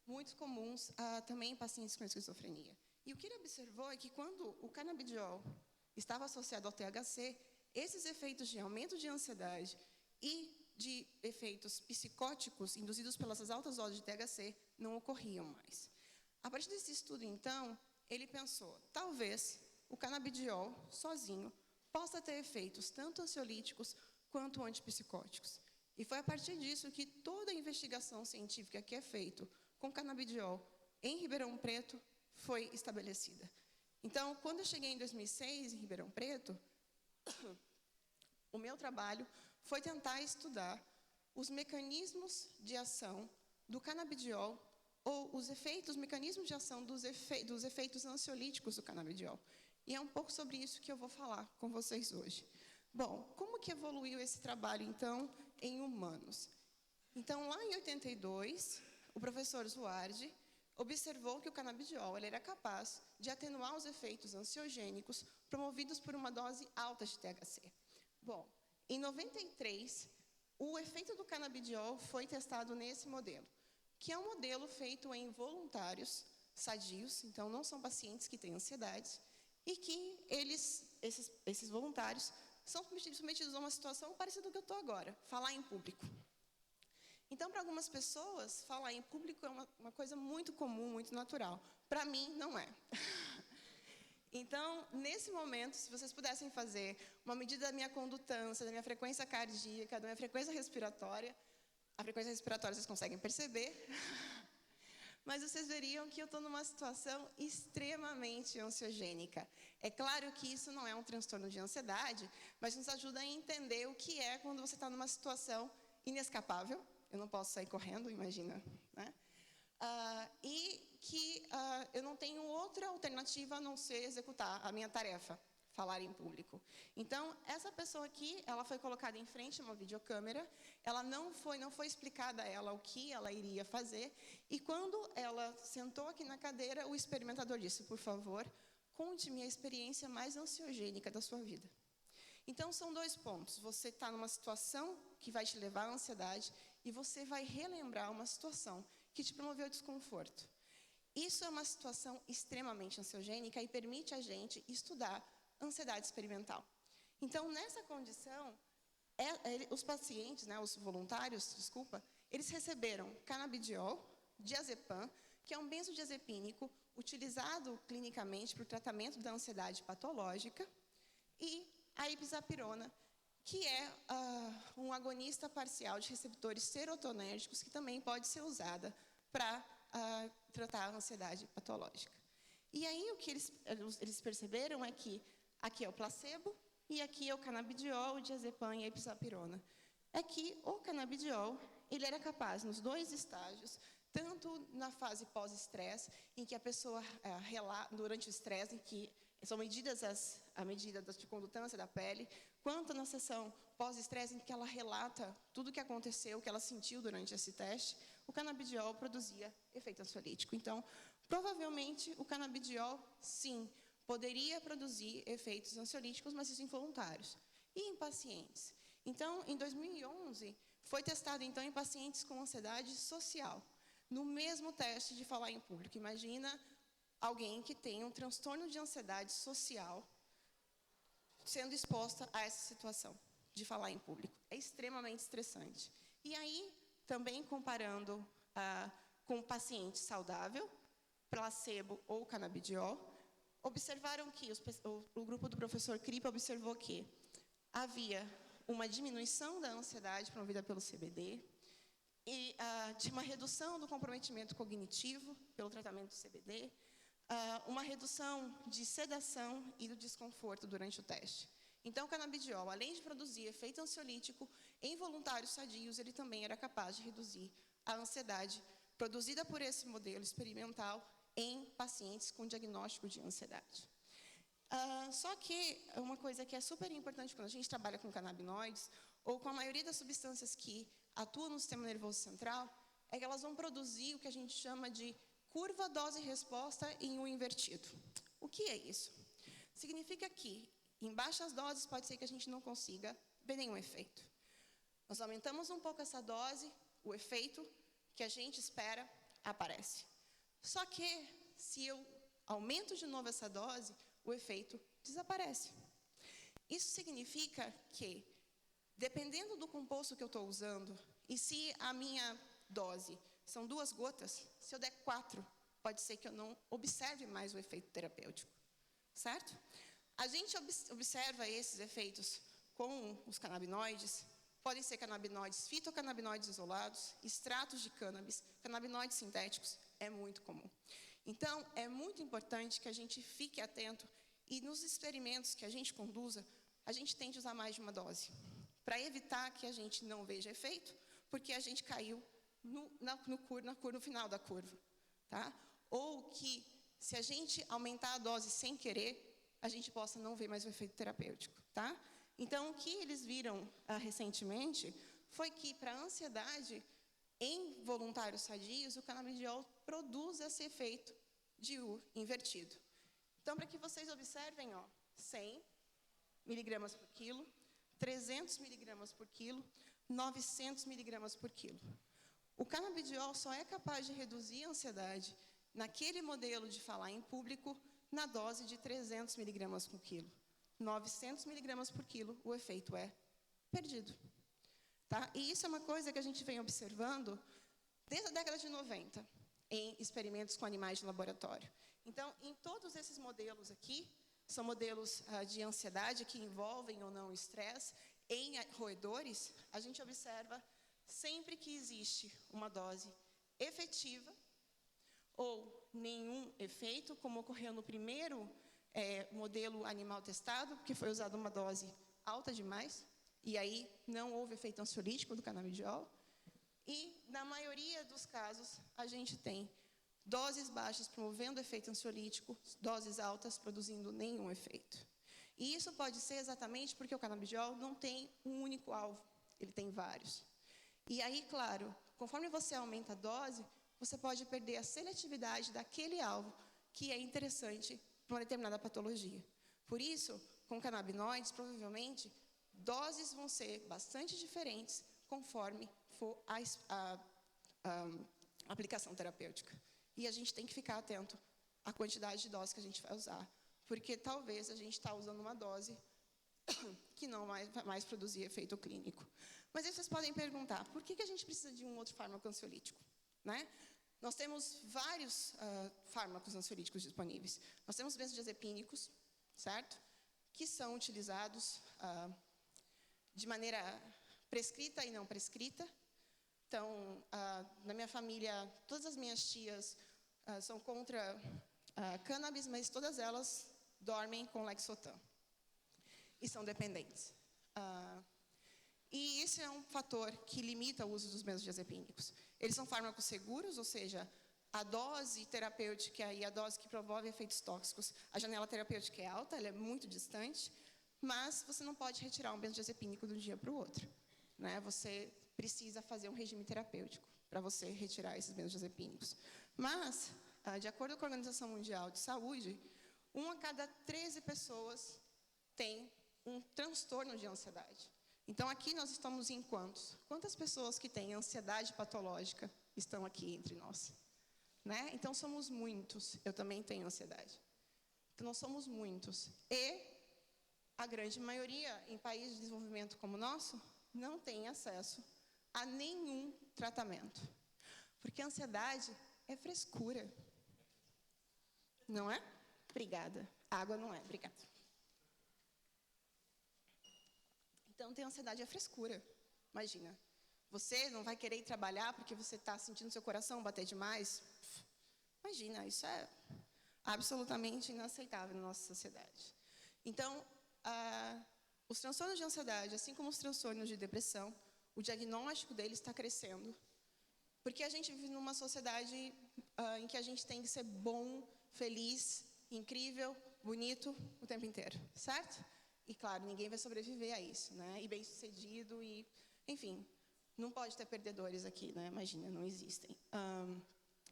Muito comuns também em pacientes com esquizofrenia. E o que ele observou é que quando o canabidiol estava associado ao THC, esses efeitos de aumento de ansiedade e de efeitos psicóticos induzidos pelas altas doses de THC não ocorriam mais. A partir desse estudo, então, ele pensou, talvez o canabidiol, sozinho, possa ter efeitos tanto ansiolíticos quanto antipsicóticos. E foi a partir disso que toda a investigação científica que é feita com canabidiol em Ribeirão Preto foi estabelecida. Então, quando eu cheguei em 2006 em Ribeirão Preto, o meu trabalho foi tentar estudar os mecanismos de ação do canabidiol ou os mecanismos de ação dos efeitos ansiolíticos do canabidiol. E é um pouco sobre isso que eu vou falar com vocês hoje. Bom, como que evoluiu esse trabalho, então, em humanos? Então, lá em 82, o professor Zuardi observou que o canabidiol ele era capaz de atenuar os efeitos ansiogênicos promovidos por uma dose alta de THC. Bom, em 93, o efeito do canabidiol foi testado nesse modelo, que é um modelo feito em voluntários sadios, então não são pacientes que têm ansiedade, e que esses voluntários são submetidos a uma situação parecida com a que eu estou agora, falar em público. Então, para algumas pessoas, falar em público é uma coisa muito comum, muito natural. Para mim, não é. Então, nesse momento, se vocês pudessem fazer uma medida da minha condutância, da minha frequência cardíaca, da minha frequência respiratória, a frequência respiratória vocês conseguem perceber, mas vocês veriam que eu estou numa situação extremamente ansiogênica. É claro que isso não é um transtorno de ansiedade, mas nos ajuda a entender o que é quando você está numa situação inescapável. Eu não posso sair correndo, imagina, né? E que eu não tenho outra alternativa a não ser executar a minha tarefa, falar em público. Então, essa pessoa aqui, ela foi colocada em frente a uma videocâmera, ela não foi explicada a ela o que ela iria fazer, e quando ela sentou aqui na cadeira, o experimentador disse, por favor, conte-me a experiência mais ansiogênica da sua vida. Então, são 2 pontos. Você está numa situação que vai te levar à ansiedade e você vai relembrar uma situação que te promoveu desconforto. Isso é uma situação extremamente ansiogênica e permite a gente estudar ansiedade experimental. Então, nessa condição, os pacientes, né, os voluntários, eles receberam canabidiol, diazepam, que é um benzodiazepínico utilizado clinicamente para o tratamento da ansiedade patológica, e a ipsapirona, que é um agonista parcial de receptores serotonérgicos, que também pode ser usada para tratar a ansiedade patológica. E aí, o que eles perceberam é que aqui é o placebo, e aqui é o canabidiol, o diazepam e a ipsapirona. É que o canabidiol, ele era capaz, nos 2 estágios, tanto na fase pós-estresse, em que a pessoa durante o estresse, em que são medidas a medida de condutância da pele, quanto na sessão pós-estresse, em que ela relata tudo o que aconteceu, o que ela sentiu durante esse teste, o canabidiol produzia efeito ansiolítico. Então, provavelmente, o canabidiol, sim, poderia produzir efeitos ansiolíticos, mas isso em voluntários. E em pacientes? Então, em 2011, foi testado então, em pacientes com ansiedade social, no mesmo teste de falar em público. Imagina alguém que tem um transtorno de ansiedade social sendo exposta a essa situação de falar em público. É extremamente estressante. E aí, também comparando com um paciente saudável, placebo ou canabidiol, observaram que o grupo do professor Kripa observou que havia uma diminuição da ansiedade promovida pelo CBD e de uma redução do comprometimento cognitivo pelo tratamento do CBD, uma redução de sedação e do desconforto durante o teste. Então, o canabidiol, além de produzir efeito ansiolítico, em voluntários sadios, ele também era capaz de reduzir a ansiedade produzida por esse modelo experimental em pacientes com diagnóstico de ansiedade. Só que uma coisa que é super importante quando a gente trabalha com canabinoides, ou com a maioria das substâncias que atuam no sistema nervoso central, é que elas vão produzir o que a gente chama de curva dose-resposta em U invertido. O que é isso? Significa que, em baixas doses, pode ser que a gente não consiga ver nenhum efeito. Nós aumentamos um pouco essa dose, o efeito que a gente espera aparece. Só que, se eu aumento de novo essa dose, o efeito desaparece. Isso significa que, dependendo do composto que eu estou usando, e se a minha dose são 2 gotas, se eu der 4, pode ser que eu não observe mais o efeito terapêutico. Certo? A gente observa esses efeitos com os canabinoides. Podem ser canabinoides fitocannabinoides isolados, extratos de cannabis, canabinoides sintéticos, é muito comum. Então, é muito importante que a gente fique atento e nos experimentos que a gente conduza, a gente tente usar mais de uma dose, para evitar que a gente não veja efeito, porque a gente caiu no final da curva. Tá? Ou que, se a gente aumentar a dose sem querer, a gente possa não ver mais o efeito terapêutico. Tá? Então, o que eles viram recentemente foi que, para a ansiedade, em voluntários sadios, o canabidiol produz esse efeito de U invertido. Então, para que vocês observem, 100 miligramas por quilo, 300 miligramas por quilo, 900 miligramas por quilo. O canabidiol só é capaz de reduzir a ansiedade naquele modelo de falar em público na dose de 300 miligramas por quilo. 900 miligramas por quilo, o efeito é perdido. Tá? E isso é uma coisa que a gente vem observando desde a década de 90, em experimentos com animais de laboratório. Então, em todos esses modelos aqui, são modelos de ansiedade que envolvem ou não o estresse, em roedores, a gente observa sempre que existe uma dose efetiva ou nenhum efeito, como ocorreu no primeiro modelo animal testado, que foi usada uma dose alta demais, e aí não houve efeito ansiolítico do canabidiol. E, na maioria dos casos, a gente tem doses baixas promovendo efeito ansiolítico, doses altas produzindo nenhum efeito. E isso pode ser exatamente porque o canabidiol não tem um único alvo, ele tem vários. E aí, claro, conforme você aumenta a dose, você pode perder a seletividade daquele alvo, que é interessante para uma determinada patologia. Por isso, com canabinoides, provavelmente, doses vão ser bastante diferentes conforme for a aplicação terapêutica. E a gente tem que ficar atento à quantidade de dose que a gente vai usar, porque talvez a gente está usando uma dose que não vai mais produzir efeito clínico. Mas aí vocês podem perguntar, por que a gente precisa de um outro fármaco ansiolítico? Né? Nós temos vários fármacos ansiolíticos disponíveis. Nós temos benzodiazepínicos, certo? Que são utilizados de maneira prescrita e não prescrita. Então, na minha família, todas as minhas tias são contra cannabis, mas todas elas dormem com Lexotan. E são dependentes. E esse é um fator que limita o uso dos benzodiazepínicos. Eles são fármacos seguros, ou seja, a dose terapêutica e a dose que promove efeitos tóxicos, a janela terapêutica é alta, ela é muito distante, mas você não pode retirar um benzodiazepínico de um dia para o outro. Né? Você precisa fazer um regime terapêutico para você retirar esses benzodiazepínicos. Mas, de acordo com a Organização Mundial de Saúde, 1 a cada 13 pessoas tem um transtorno de ansiedade. Então, aqui nós estamos em quantos? Quantas pessoas que têm ansiedade patológica estão aqui entre nós? Né? Então, somos muitos. Eu também tenho ansiedade. Então, nós somos muitos. E a grande maioria, em países de desenvolvimento como o nosso, não tem acesso a nenhum tratamento. Porque a ansiedade é frescura. Não é? Obrigada. Água não é. Obrigada. Então, ter ansiedade é frescura. Imagina. Você não vai querer ir trabalhar porque você está sentindo seu coração bater demais? Imagina, isso é absolutamente inaceitável na nossa sociedade. Então, os transtornos de ansiedade, assim como os transtornos de depressão, o diagnóstico deles está crescendo. Porque a gente vive numa sociedade em que a gente tem que ser bom, feliz, incrível, bonito o tempo inteiro, certo? E, claro, ninguém vai sobreviver a isso, né? E bem-sucedido, e, enfim, não pode ter perdedores aqui, né? Imagina, não existem.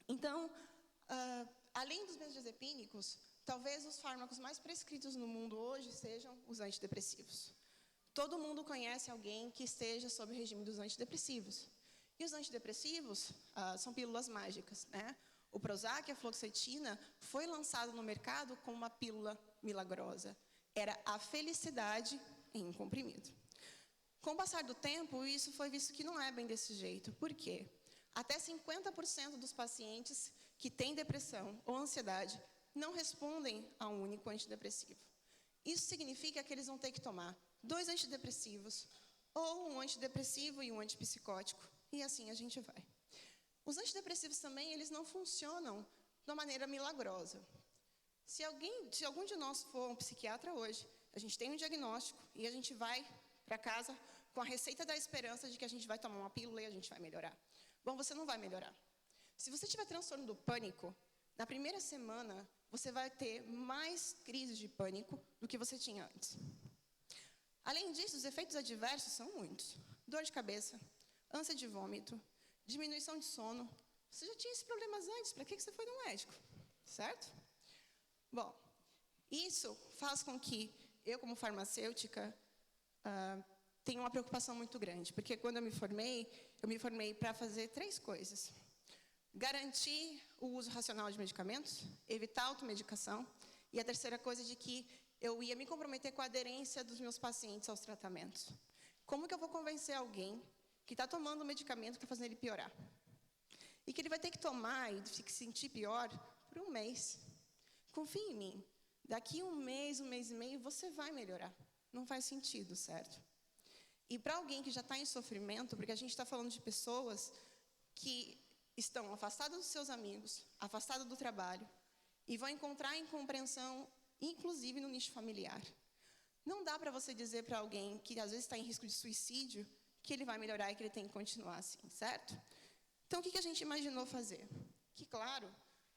Então, além dos benzodiazepínicos, talvez os fármacos mais prescritos no mundo hoje sejam os antidepressivos. Todo mundo conhece alguém que esteja sob o regime dos antidepressivos. E os antidepressivos são pílulas mágicas, né? O Prozac e a fluoxetina foi lançado no mercado como uma pílula milagrosa. Era a felicidade em um comprimido. Com o passar do tempo, isso foi visto que não é bem desse jeito. Por quê? Até 50% dos pacientes que têm depressão ou ansiedade não respondem a um único antidepressivo. Isso significa que eles vão ter que tomar 2 antidepressivos, ou um antidepressivo e um antipsicótico, e assim a gente vai. Os antidepressivos também, eles não funcionam de uma maneira milagrosa. Se algum de nós for um psiquiatra hoje, a gente tem um diagnóstico e a gente vai para casa com a receita da esperança de que a gente vai tomar uma pílula e a gente vai melhorar. Bom, você não vai melhorar. Se você tiver transtorno do pânico, na primeira semana, você vai ter mais crises de pânico do que você tinha antes. Além disso, os efeitos adversos são muitos. Dor de cabeça, ânsia de vômito, diminuição de sono. Você já tinha esses problemas antes, para que você foi no médico? Certo? Bom, isso faz com que eu, como farmacêutica, tenha uma preocupação muito grande. Porque quando eu me formei para fazer 3 coisas. Garantir o uso racional de medicamentos, evitar a automedicação, e a terceira coisa de que eu ia me comprometer com a aderência dos meus pacientes aos tratamentos. Como que eu vou convencer alguém que está tomando um medicamento que está fazendo ele piorar. E que ele vai ter que tomar e se sentir pior por um mês. Confie em mim. Daqui um mês e meio, você vai melhorar. Não faz sentido, certo? E para alguém que já está em sofrimento, porque a gente está falando de pessoas que estão afastadas dos seus amigos, afastadas do trabalho, e vão encontrar incompreensão, inclusive no nicho familiar. Não dá para você dizer para alguém que às vezes está em risco de suicídio que ele vai melhorar e que ele tem que continuar assim, certo? Então, o que a gente imaginou fazer? Que, claro,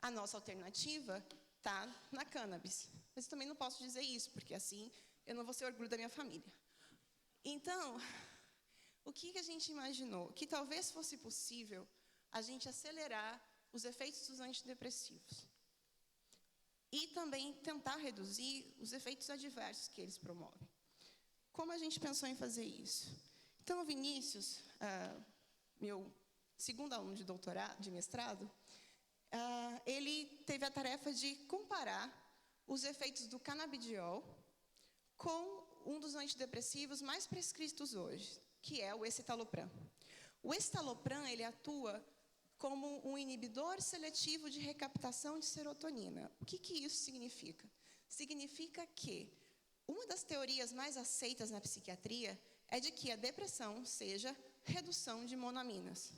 a nossa alternativa está na cannabis. Mas eu também não posso dizer isso, porque assim eu não vou ser orgulho da minha família. Então, o que a gente imaginou? Que talvez fosse possível a gente acelerar os efeitos dos antidepressivos. E também tentar reduzir os efeitos adversos que eles promovem. Como a gente pensou em fazer isso? Então, o Vinícius, meu segundo aluno de doutorado, de mestrado, ele teve a tarefa de comparar os efeitos do canabidiol com um dos antidepressivos mais prescritos hoje, que é o escitalopram. O escitalopram, ele atua como um inibidor seletivo de recaptação de serotonina. O que isso significa? Significa que uma das teorias mais aceitas na psiquiatria é de que a depressão seja redução de monaminas.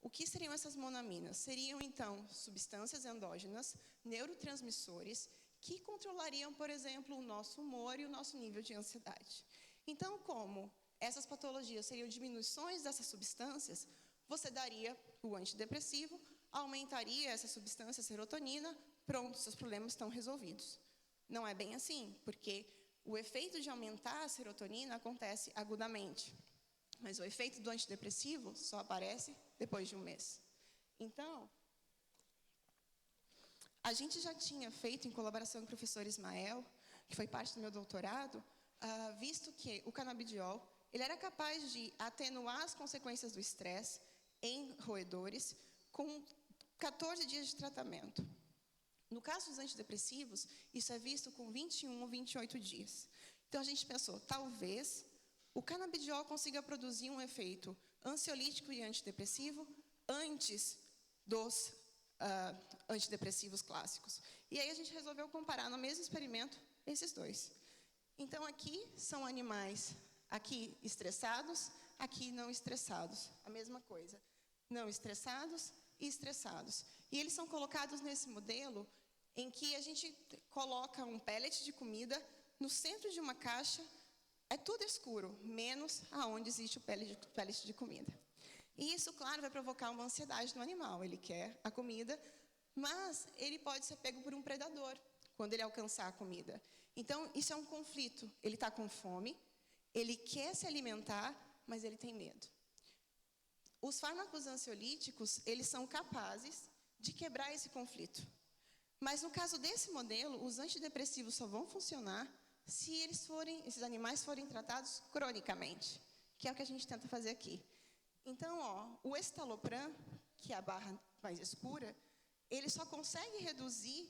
O que seriam essas monaminas? Seriam, então, substâncias endógenas, neurotransmissores, que controlariam, por exemplo, o nosso humor e o nosso nível de ansiedade. Então, como essas patologias seriam diminuições dessas substâncias, você daria o antidepressivo, aumentaria essa substância, a serotonina, pronto, seus problemas estão resolvidos. Não é bem assim, porque o efeito de aumentar a serotonina acontece agudamente. Mas o efeito do antidepressivo só aparece depois de um mês. Então, a gente já tinha feito, em colaboração com o professor Ismael, que foi parte do meu doutorado, visto que o canabidiol ele era capaz de atenuar as consequências do estresse em roedores com 14 dias de tratamento. No caso dos antidepressivos, isso é visto com 21 ou 28 dias. Então, a gente pensou, talvez o canabidiol consiga produzir um efeito ansiolítico e antidepressivo antes dos antidepressivos clássicos. E aí a gente resolveu comparar no mesmo experimento esses dois. Então, aqui são animais aqui estressados, aqui não estressados. A mesma coisa. Não estressados e estressados. E eles são colocados nesse modelo em que a gente coloca um pellet de comida no centro de uma caixa. É tudo escuro, menos aonde existe o pellet de comida. E isso, claro, vai provocar uma ansiedade no animal. Ele quer a comida, mas ele pode ser pego por um predador quando ele alcançar a comida. Então, isso é um conflito. Ele está com fome, ele quer se alimentar, mas ele tem medo. Os fármacos ansiolíticos, eles são capazes de quebrar esse conflito. Mas, no caso desse modelo, os antidepressivos só vão funcionar se esses animais forem tratados cronicamente, que é o que a gente tenta fazer aqui. Então, o escitalopram, que é a barra mais escura, ele só consegue reduzir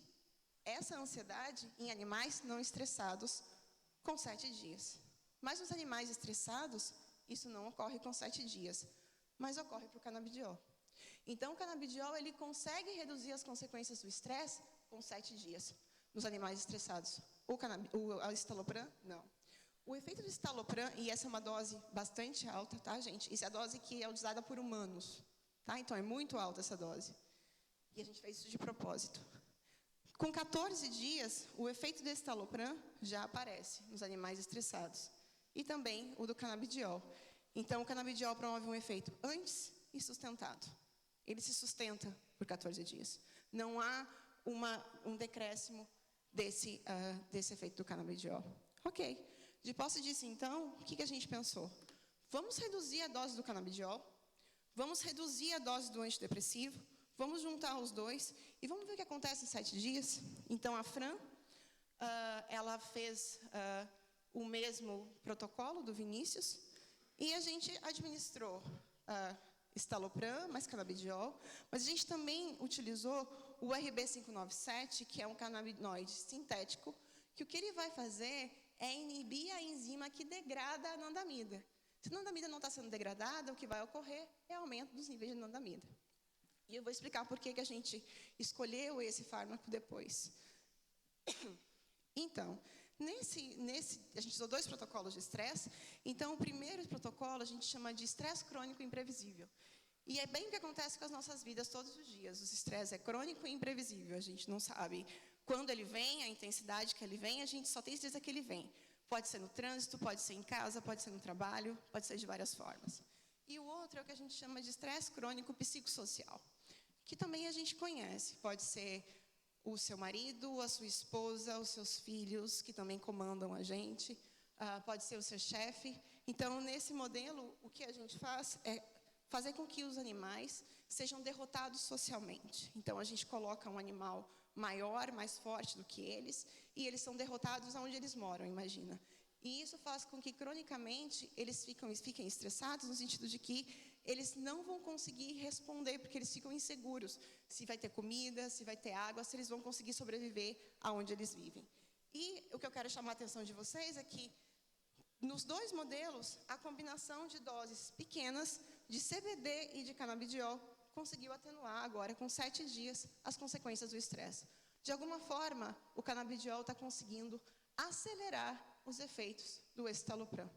essa ansiedade em animais não estressados com 7 dias. Mas nos animais estressados, isso não ocorre com 7 dias, mas ocorre para o canabidiol. Então, o canabidiol ele consegue reduzir as consequências do estresse com 7 dias nos animais estressados. O escitalopram, não. O efeito do escitalopram, e essa é uma dose bastante alta, tá, gente? Isso é a dose que é usada por humanos, tá? Então, é muito alta essa dose. E a gente fez isso de propósito. Com 14 dias, o efeito do escitalopram já aparece nos animais estressados. E também o do canabidiol. Então, o canabidiol promove um efeito antes e sustentado. Ele se sustenta por 14 dias. Não há um decréscimo desse efeito do canabidiol. Ok. De posse disso, então, o que a gente pensou? Vamos reduzir a dose do canabidiol, vamos reduzir a dose do antidepressivo, vamos juntar os dois e vamos ver o que acontece em 7 dias. Então, a Fran, ela fez o mesmo protocolo do Vinícius e a gente administrou escitalopram mais canabidiol, mas a gente também utilizou o RB597, que é um canabinoide sintético, que o que ele vai fazer é inibir a enzima que degrada a anandamida. Se a anandamida não está sendo degradada, o que vai ocorrer é aumento dos níveis de anandamida. E eu vou explicar por que a gente escolheu esse fármaco depois. Então, a gente usou 2 protocolos de estresse. Então, o primeiro protocolo a gente chama de estresse crônico imprevisível. E é bem o que acontece com as nossas vidas todos os dias. O estresse é crônico e imprevisível. A gente não sabe quando ele vem, a intensidade que ele vem, a gente só tem certeza que ele vem. Pode ser no trânsito, pode ser em casa, pode ser no trabalho, pode ser de várias formas. E o outro é o que a gente chama de estresse crônico psicossocial, que também a gente conhece. Pode ser o seu marido, a sua esposa, os seus filhos, que também comandam a gente. Pode ser o seu chefe. Então, nesse modelo, o que a gente faz é fazer com que os animais sejam derrotados socialmente. Então, a gente coloca um animal maior, mais forte do que eles, e eles são derrotados onde eles moram, imagina. E isso faz com que, cronicamente, eles fiquem estressados, no sentido de que eles não vão conseguir responder, porque eles ficam inseguros se vai ter comida, se vai ter água, se eles vão conseguir sobreviver aonde eles vivem. E o que eu quero chamar a atenção de vocês é que, nos 2 modelos, a combinação de doses pequenas de CBD e de canabidiol conseguiu atenuar agora, com 7 dias, as consequências do estresse. De alguma forma, o canabidiol está conseguindo acelerar os efeitos do escitalopram.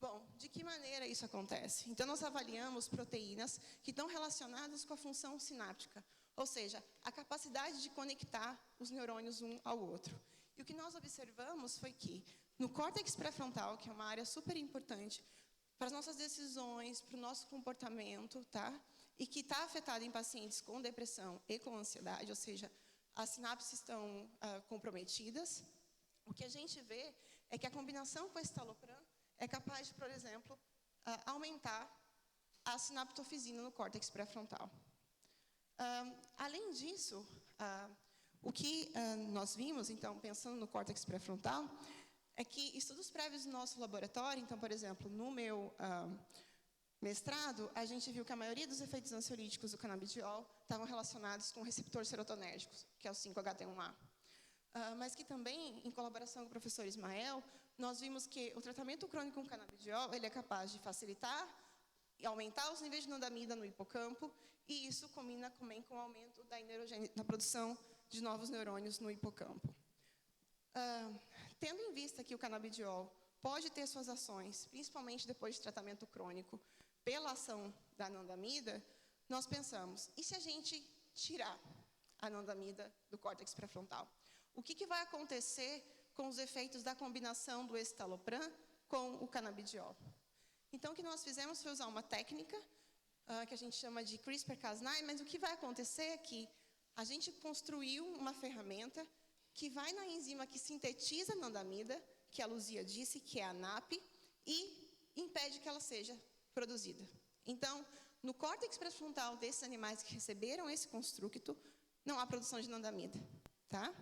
Bom, de que maneira isso acontece? Então, nós avaliamos proteínas que estão relacionadas com a função sináptica, ou seja, a capacidade de conectar os neurônios um ao outro. E o que nós observamos foi que, no córtex pré-frontal, que é uma área super importante para as nossas decisões, para o nosso comportamento, tá? E que está afetado em pacientes com depressão e com ansiedade, ou seja, as sinapses estão comprometidas. O que a gente vê é que a combinação com a escitalopram é capaz de, por exemplo, aumentar a sinaptofisina no córtex pré-frontal. Além disso, o que nós vimos, então, pensando no córtex pré-frontal, é que estudos prévios do nosso laboratório, então, por exemplo, no meu mestrado, a gente viu que a maioria dos efeitos ansiolíticos do canabidiol estavam relacionados com o receptor serotonérgico, que é o 5-HT1A. Mas que também, em colaboração com o professor Ismael, nós vimos que o tratamento crônico com canabidiol ele é capaz de facilitar e aumentar os níveis de anandamida no hipocampo, e isso combina também com o aumento da produção de novos neurônios no hipocampo. Tendo em vista que o canabidiol pode ter suas ações, principalmente depois de tratamento crônico, pela ação da anandamida, nós pensamos, e se a gente tirar a anandamida do córtex pré-frontal? O que vai acontecer com os efeitos da combinação do escitalopram com o canabidiol? Então, o que nós fizemos foi usar uma técnica que a gente chama de CRISPR-Cas9, mas o que vai acontecer é que a gente construiu uma ferramenta que vai na enzima que sintetiza a anandamida, que a Luzia disse, que é a NAP, e impede que ela seja produzida. Então, no córtex pré-frontal desses animais que receberam esse construto, não há produção de anandamida, tá?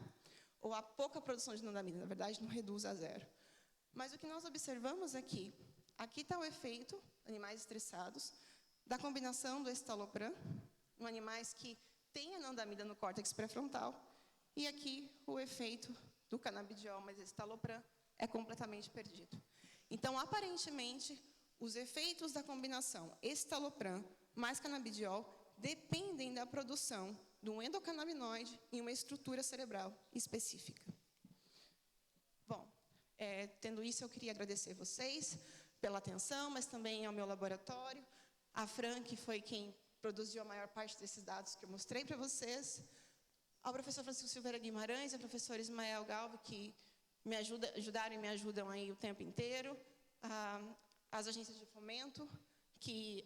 Ou há pouca produção de anandamida, na verdade, não reduz a 0. Mas o que nós observamos é que aqui está o efeito, animais estressados, da combinação do escitalopram, em animais que têm anandamida no córtex pré-frontal, e aqui o efeito do canabidiol mais escitalopram é completamente perdido. Então, aparentemente, os efeitos da combinação escitalopram mais canabidiol dependem da produção de um endocannabinoide em uma estrutura cerebral específica. Bom, tendo isso, eu queria agradecer vocês pela atenção, mas também ao meu laboratório, a Fran, que foi quem produziu a maior parte desses dados que eu mostrei para vocês, ao professor Francisco Silveira Guimarães, ao professor Ismael Galvo, que ajudaram e me ajudam aí o tempo inteiro, às agências de fomento, que,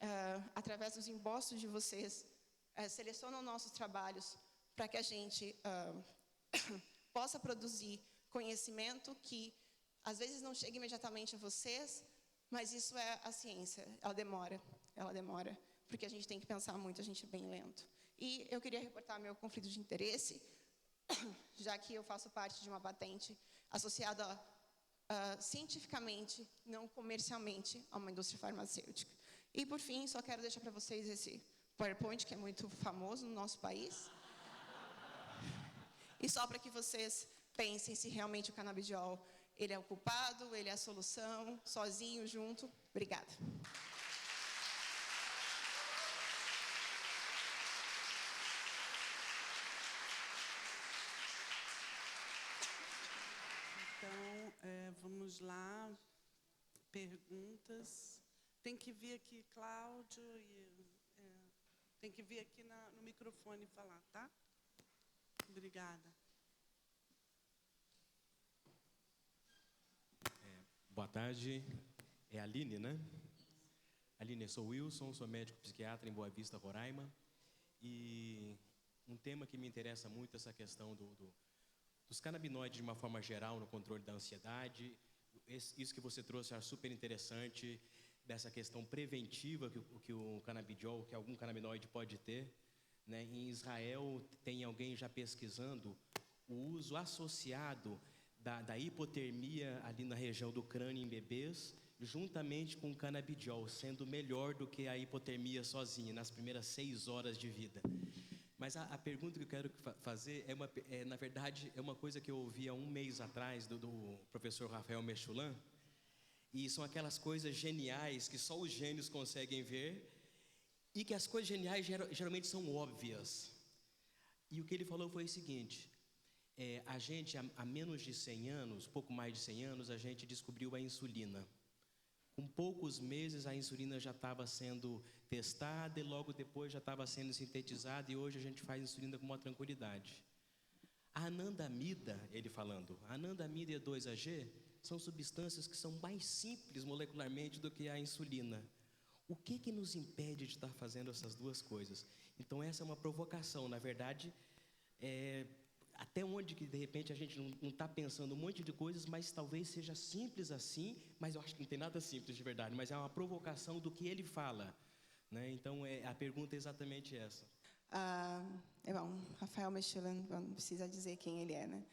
através dos impostos de vocês, selecionam nossos trabalhos para que a gente possa produzir conhecimento que, às vezes, não chega imediatamente a vocês, mas isso é a ciência, ela demora, porque a gente tem que pensar muito, a gente é bem lento. E eu queria reportar meu conflito de interesse, já que eu faço parte de uma patente associada cientificamente, não comercialmente, a uma indústria farmacêutica. E, por fim, só quero deixar para vocês esse PowerPoint, que é muito famoso no nosso país. E só para que vocês pensem se realmente o canabidiol ele é o culpado, ele é a solução, sozinho, junto. Obrigada. Então, vamos lá. Perguntas. Tem que vir aqui, Cláudio, e tem que vir aqui no microfone falar, tá? Obrigada. Boa tarde. É a Aline, né? Aline, eu sou Wilson, sou médico psiquiatra em Boa Vista, Roraima. E um tema que me interessa muito é essa questão dos canabinoides de uma forma geral no controle da ansiedade. Isso que você trouxe é super interessante, dessa questão preventiva que o canabidiol, que algum canabinoide pode ter, né? Em Israel, tem alguém já pesquisando o uso associado da hipotermia ali na região do crânio em bebês, juntamente com o canabidiol, sendo melhor do que a hipotermia sozinha, nas primeiras 6 horas de vida. Mas a pergunta que eu quero fazer na verdade, é uma coisa que eu ouvi há um mês atrás do professor Rafael Mechoulam, e são aquelas coisas geniais que só os gênios conseguem ver, e que as coisas geniais geralmente são óbvias. E o que ele falou foi o seguinte: a gente, há menos de 100 anos, pouco mais de 100 anos, a gente descobriu a insulina. Com poucos meses, a insulina já estava sendo testada e logo depois já estava sendo sintetizada, e hoje a gente faz insulina com uma tranquilidade. A anandamida, ele falando, a anandamida e a 2-AG são substâncias que são mais simples molecularmente do que a insulina. O que nos impede de estar fazendo essas duas coisas? Então, essa é uma provocação. Na verdade, até onde que, de repente, a gente não está pensando um monte de coisas, mas talvez seja simples assim, mas eu acho que não tem nada simples de verdade, mas é uma provocação do que ele fala, né? Então, a pergunta é exatamente essa. Bom, Rafael Mechoulam, não precisa dizer quem ele é, né?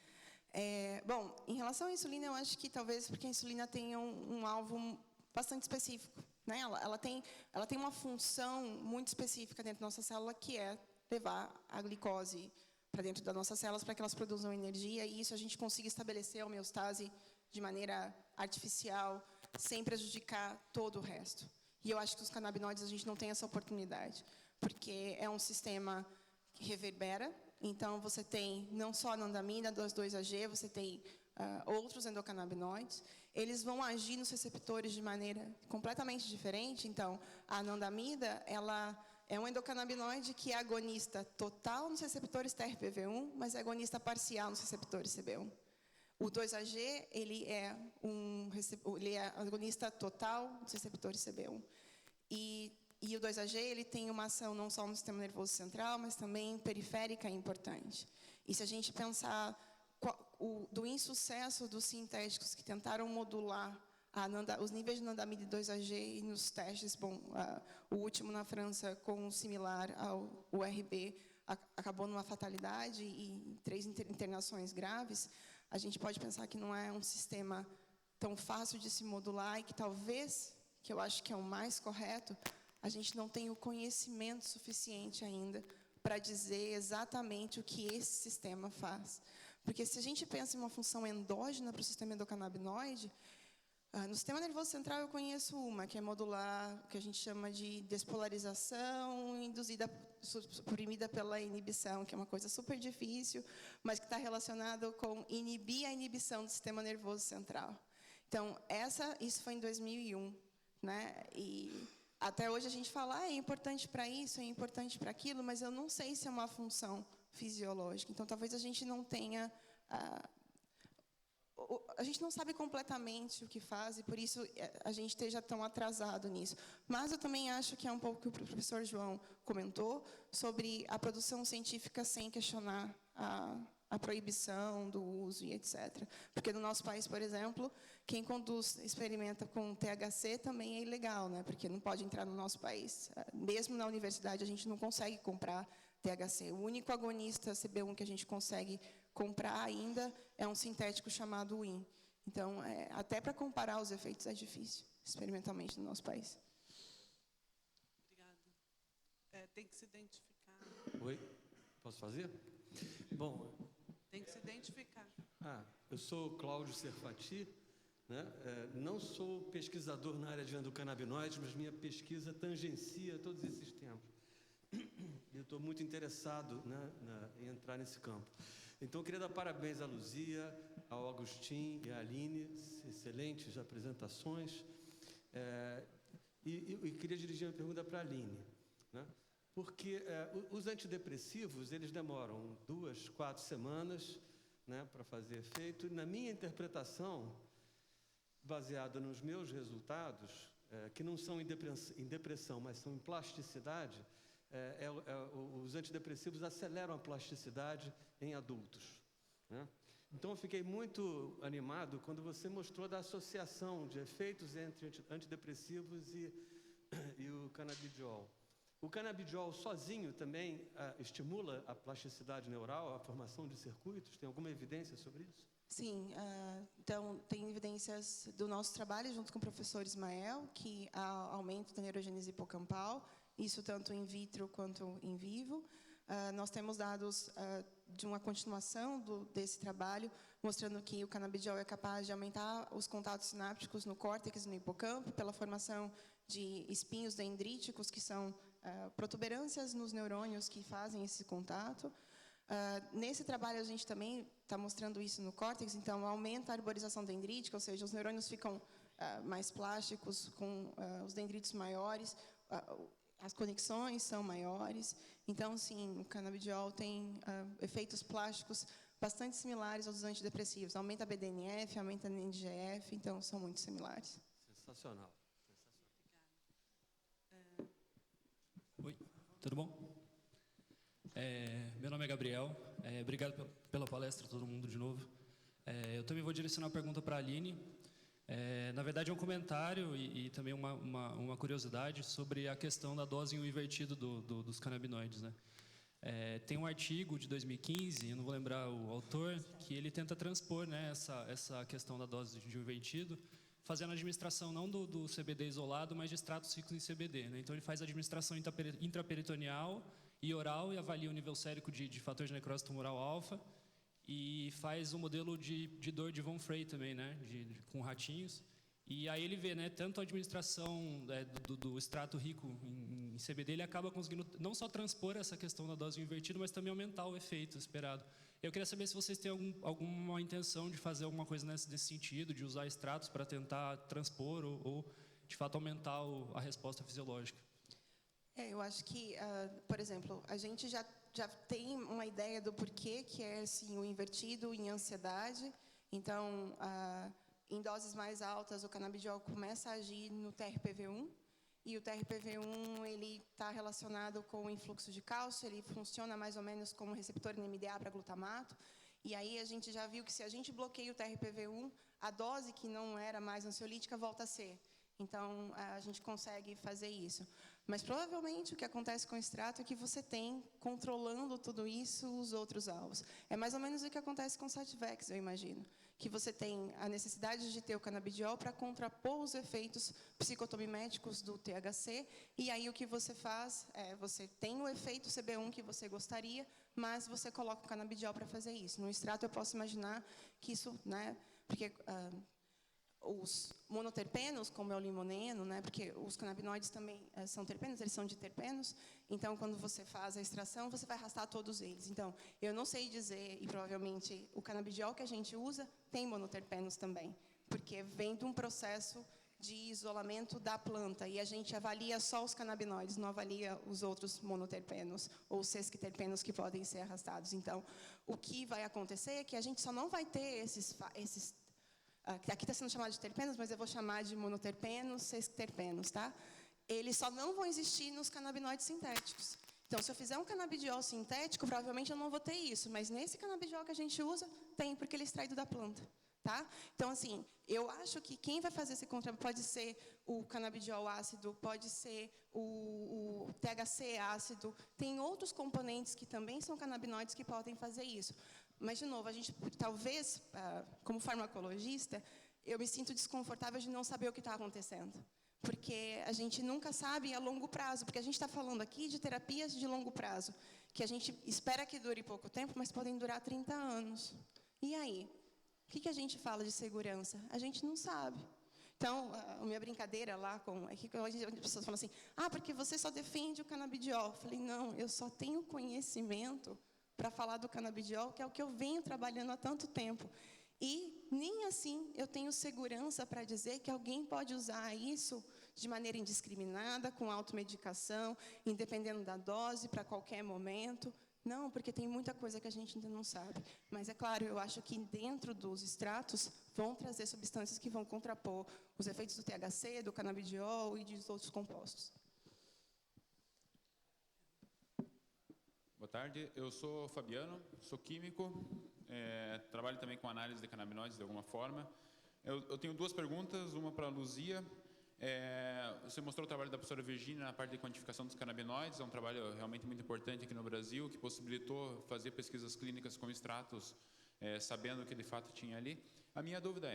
Bom, em relação à insulina, eu acho que talvez porque a insulina tenha um alvo bastante específico, né? Ela tem uma função muito específica dentro da nossa célula, que é levar a glicose para dentro das nossas células para que elas produzam energia, e isso a gente consiga estabelecer a homeostase de maneira artificial, sem prejudicar todo o resto. E eu acho que os canabinoides a gente não tem essa oportunidade, porque é um sistema que reverbera. Então, você tem não só a anandamida, 2,2-AG, você tem outros endocannabinoides. Eles vão agir nos receptores de maneira completamente diferente. Então, a anandamida, ela é um endocannabinoide que é agonista total nos receptores TRPV1, mas é agonista parcial nos receptores CB1. O 2-AG, ele é agonista total nos receptores CB1. E o 2-AG, ele tem uma ação não só no sistema nervoso central, mas também periférica importante. E se a gente pensar do insucesso dos sintéticos que tentaram modular os níveis de anandamida e 2-AG e nos testes, bom, o último na França, com similar ao URB, acabou numa fatalidade e 3 internações graves, a gente pode pensar que não é um sistema tão fácil de se modular e que talvez, que eu acho que é o mais correto, a gente não tem o conhecimento suficiente ainda para dizer exatamente o que esse sistema faz. Porque se a gente pensa em uma função endógena para o sistema endocannabinoide, no sistema nervoso central eu conheço uma, que é modular, que a gente chama de despolarização induzida, suprimida pela inibição, que é uma coisa super difícil, mas que está relacionado com inibir a inibição do sistema nervoso central. Então, isso foi em 2001, né? E até hoje a gente fala, é importante para isso, é importante para aquilo, mas eu não sei se é uma função fisiológica. Então, talvez a gente não tenha... a gente não sabe completamente o que faz, e por isso a gente esteja tão atrasado nisso. Mas eu também acho que é um pouco o que o professor João comentou, sobre a produção científica sem questionar a proibição do uso e etc. Porque no nosso país, por exemplo, quem experimenta com THC também é ilegal, né? Porque não pode entrar no nosso país. Mesmo na universidade, a gente não consegue comprar THC. O único agonista CB1 que a gente consegue comprar ainda é um sintético chamado WIN. Então, até para comparar os efeitos é difícil, experimentalmente, no nosso país. Obrigada. Tem que se identificar. Oi, posso fazer? Bom, Tem que se identificar. Eu sou Cláudio Serfati, né? Não sou pesquisador na área de endocannabinoides, mas minha pesquisa tangencia todos esses temas. Eu estou muito interessado, né, em entrar nesse campo. Então, eu queria dar parabéns à Luzia, ao Agostinho e à Aline, excelentes apresentações. E queria dirigir uma pergunta para a Aline, né? Porque os antidepressivos, eles demoram 2, 4 semanas, né, para fazer efeito. E na minha interpretação, baseada nos meus resultados, que não são em depressão, mas são em plasticidade, os antidepressivos aceleram a plasticidade em adultos, né? Então, eu fiquei muito animado quando você mostrou da associação de efeitos entre antidepressivos e o canabidiol. O canabidiol sozinho também estimula a plasticidade neural, a formação de circuitos? Tem alguma evidência sobre isso? Sim, então tem evidências do nosso trabalho junto com o professor Ismael, que há aumento da neurogênese hipocampal, isso tanto in vitro quanto in vivo. Nós temos dados de uma continuação desse trabalho, mostrando que o canabidiol é capaz de aumentar os contatos sinápticos no córtex e no hipocampo, pela formação de espinhos dendríticos, que são protuberâncias nos neurônios que fazem esse contato. Nesse trabalho, a gente também está mostrando isso no córtex, então aumenta a arborização dendrítica, ou seja, os neurônios ficam mais plásticos, com os dendritos maiores, as conexões são maiores. Então, sim, o canabidiol tem efeitos plásticos bastante similares aos antidepressivos. Aumenta a BDNF, aumenta a NGF, então são muito similares. Sensacional. Oi, tudo bom? Meu nome é Gabriel. Obrigado pela palestra, todo mundo, de novo. Eu também vou direcionar a pergunta para a Aline. Na verdade, é um comentário e também uma curiosidade sobre a questão da dose em U invertido dos canabinoides, né? Tem um artigo de 2015, eu não vou lembrar o autor, que ele tenta transpor, né, essa questão da dose de U invertido, fazendo a administração não do CBD isolado, mas de extratos ricos em CBD, né? Então, ele faz a administração intraperitoneal e oral e avalia o nível sérico de fator de necrose tumoral alfa e faz o modelo de dor de Von Frey também, né, com ratinhos. E aí ele vê, né, tanto a administração do extrato rico em CBD, ele acaba conseguindo não só transpor essa questão da dose invertida, mas também aumentar o efeito esperado. Eu queria saber se vocês têm alguma intenção de fazer alguma coisa nesse sentido, de usar extratos para tentar transpor ou de fato, aumentar a resposta fisiológica. Eu acho que, por exemplo, a gente já tem uma ideia do porquê que é assim, o invertido em ansiedade. Então, em doses mais altas, o canabidiol começa a agir no TRPV1, e o TRPV1 ele está relacionado com o influxo de cálcio, ele funciona mais ou menos como receptor NMDA para glutamato, e aí a gente já viu que se a gente bloqueia o TRPV1, a dose que não era mais ansiolítica volta a ser. Então, a gente consegue fazer isso. Mas, provavelmente, o que acontece com o extrato é que você tem, controlando tudo isso, os outros alvos. É mais ou menos o que acontece com o Sativex, eu imagino. Que você tem a necessidade de ter o canabidiol para contrapor os efeitos psicotomiméticos do THC, e aí o que você faz é, você tem o efeito CB1 que você gostaria, mas você coloca o canabidiol para fazer isso. No extrato, eu posso imaginar que isso, né, porque os monoterpenos, como é o limoneno, né, porque os canabinoides também são terpenos, eles são diterpenos, então, quando você faz a extração, você vai arrastar todos eles. Então, eu não sei dizer, e provavelmente o canabidiol que a gente usa tem monoterpenos também, porque vem de um processo de isolamento da planta, e a gente avalia só os canabinoides, não avalia os outros monoterpenos ou sesquiterpenos que podem ser arrastados. Então, o que vai acontecer é que a gente só não vai ter esses aqui está sendo chamado de terpenos, mas eu vou chamar de monoterpenos, sesquiterpenos, tá? Eles só não vão existir nos canabinoides sintéticos. Então, se eu fizer um canabidiol sintético, provavelmente eu não vou ter isso, mas nesse canabidiol que a gente usa, tem, porque ele é extraído da planta, tá? Então, assim, eu acho que quem vai fazer esse contraponto pode ser o canabidiol ácido, pode ser o THC ácido, tem outros componentes que também são canabinoides que podem fazer isso. Mas, de novo, a gente, talvez, como farmacologista, eu me sinto desconfortável de não saber o que está acontecendo. Porque a gente nunca sabe a longo prazo, porque a gente está falando aqui de terapias de longo prazo, que a gente espera que dure pouco tempo, mas podem durar 30 anos. E aí? O que a gente fala de segurança? A gente não sabe. Então, a minha brincadeira lá com... É que as pessoas falam assim, porque você só defende o canabidiol. Eu falei, não, eu só tenho conhecimento para falar do canabidiol, que é o que eu venho trabalhando há tanto tempo. E nem assim eu tenho segurança para dizer que alguém pode usar isso de maneira indiscriminada, com automedicação, independendo da dose, para qualquer momento. Não, porque tem muita coisa que a gente ainda não sabe. Mas, é claro, eu acho que dentro dos extratos vão trazer substâncias que vão contrapor os efeitos do THC, do canabidiol e de outros compostos. Boa tarde, eu sou Fabiano, sou químico, trabalho também com análise de canabinoides de alguma forma. Eu tenho duas perguntas, uma para a Luzia. Você mostrou o trabalho da professora Virginia na parte de quantificação dos canabinoides, é um trabalho realmente muito importante aqui no Brasil, que possibilitou fazer pesquisas clínicas com extratos, sabendo o que de fato tinha ali. A minha dúvida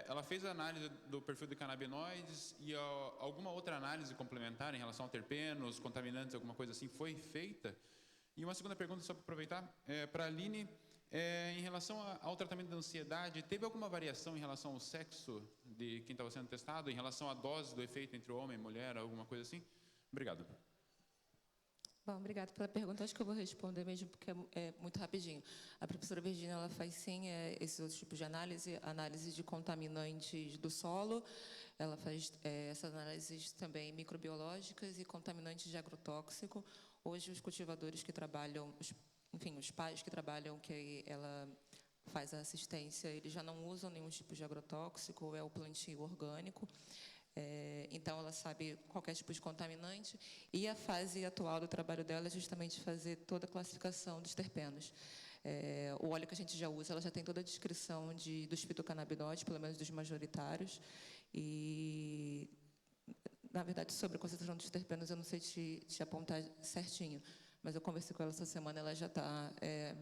ela fez a análise do perfil de canabinoides e alguma outra análise complementar em relação a terpenos, contaminantes, alguma coisa assim, foi feita? E uma segunda pergunta, só para aproveitar, para a Aline, em relação ao tratamento da ansiedade, teve alguma variação em relação ao sexo de quem estava sendo testado, em relação à dose do efeito entre homem e mulher, alguma coisa assim? Obrigado. Bom, obrigada pela pergunta. Acho que eu vou responder mesmo, porque é muito rapidinho. A professora Virginia, ela faz, sim, esses outros tipos de análise de contaminantes do solo, ela faz essas análises também microbiológicas e contaminantes de agrotóxico. Hoje, os cultivadores que trabalham, enfim, os pais que trabalham, que ela faz a assistência, eles já não usam nenhum tipo de agrotóxico, é o plantio orgânico. Então, ela sabe qualquer tipo de contaminante. E a fase atual do trabalho dela é justamente fazer toda a classificação dos terpenos. O óleo que a gente já usa, ela já tem toda a descrição dos fitocannabinoides, pelo menos dos majoritários. E, na verdade, sobre a concentração dos terpenos, eu não sei te apontar certinho, mas eu conversei com ela essa semana, ela já está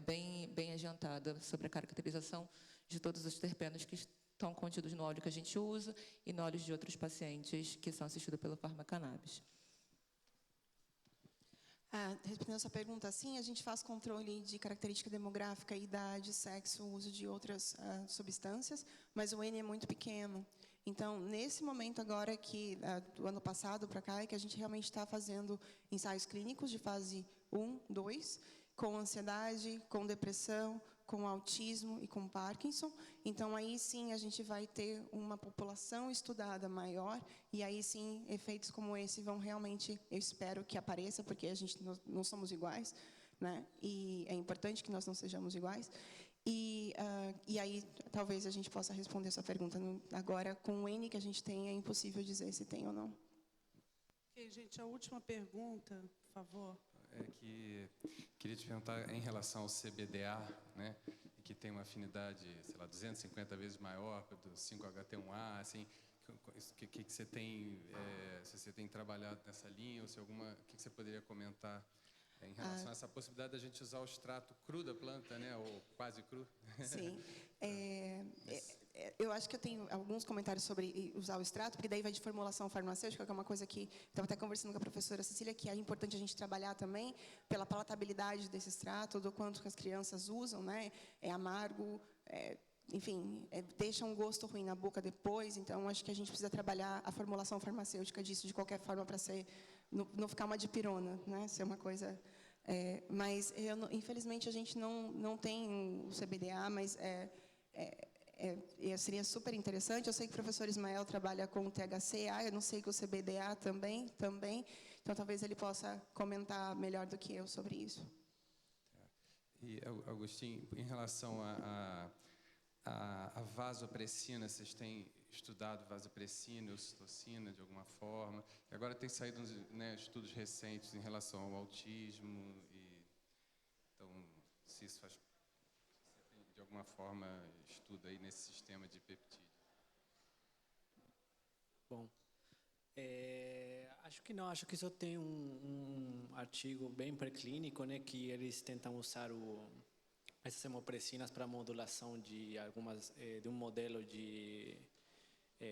bem adiantada sobre a caracterização de todos os terpenos que estão contidos no óleo que a gente usa e no óleo de outros pacientes que são assistidos pelo farmacannabis. Respondendo a sua pergunta, sim, a gente faz controle de característica demográfica, idade, sexo, uso de outras substâncias, mas o N é muito pequeno. Então, nesse momento agora, do ano passado para cá, é que a gente realmente está fazendo ensaios clínicos de fase 1, 2, com ansiedade, com depressão, com autismo e com Parkinson. Então, aí sim, a gente vai ter uma população estudada maior, e aí sim, efeitos como esse vão realmente, eu espero que apareça, porque a gente não somos iguais, né? E é importante que nós não sejamos iguais. E aí, talvez a gente possa responder essa pergunta. Agora, com o N que a gente tem, é impossível dizer se tem ou não. Ok, gente, a última pergunta, por favor. Queria te perguntar em relação ao CBDA, né, que tem uma afinidade, sei lá, 250 vezes maior do 5-HT1A, assim, que você tem, se você tem trabalhado nessa linha, ou se o que você poderia comentar em relação a essa possibilidade da gente usar o extrato cru da planta, né, ou quase cru? Sim. Eu acho que eu tenho alguns comentários sobre usar o extrato, porque daí vai de formulação farmacêutica, que é uma coisa que estava até conversando com a professora Cecília, que é importante a gente trabalhar também pela palatabilidade desse extrato, do quanto que as crianças usam, né? É amargo, enfim, deixa um gosto ruim na boca depois. Então, acho que a gente precisa trabalhar a formulação farmacêutica disso de qualquer forma para não ficar uma dipirona, né? Ser uma coisa... mas, infelizmente, a gente não tem o CBDA, mas seria super interessante. Eu sei que o professor Ismael trabalha com o THC-A, eu não sei que o CBDA também. Então, talvez ele possa comentar melhor do que eu sobre isso. E, Agostinho, em relação a vasopressina, vocês têm estudado vasopressina, ocitocina, de alguma forma? E agora tem saído estudos recentes em relação ao autismo. Então, se isso faz... de alguma forma, estuda aí nesse sistema de peptídeo? Bom, acho que não. Acho que só tem um artigo bem preclínico, né, que eles tentam usar essas hemopressinas para modulação de de um modelo de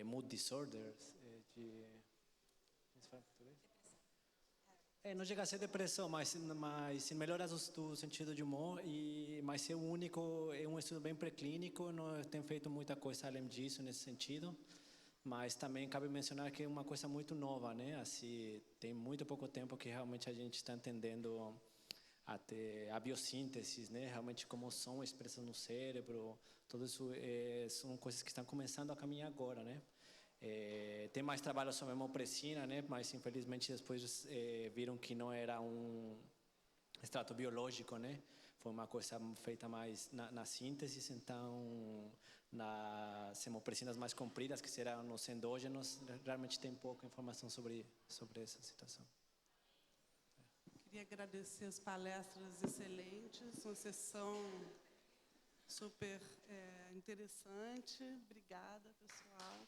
mood disorders, não chega a ser depressão, mas melhora do sentido de humor, mas ser o único, é um estudo bem preclínico, não tem feito muita coisa além disso nesse sentido, mas também cabe mencionar que é uma coisa muito nova, né? Assim, tem muito pouco tempo que realmente a gente está entendendo até a biossíntese, né? Realmente como são expressas no cérebro, tudo isso são coisas que estão começando a caminhar agora, né? Tem mais trabalho sobre hemopressina, né? Mas infelizmente depois viram que não era um extrato biológico, né? Foi uma coisa feita mais na síntese, então nas hemopressinas mais compridas, que serão os endógenos, realmente tem pouca informação sobre essa situação. Queria agradecer as palestras excelentes, uma sessão super interessante. Obrigada, pessoal.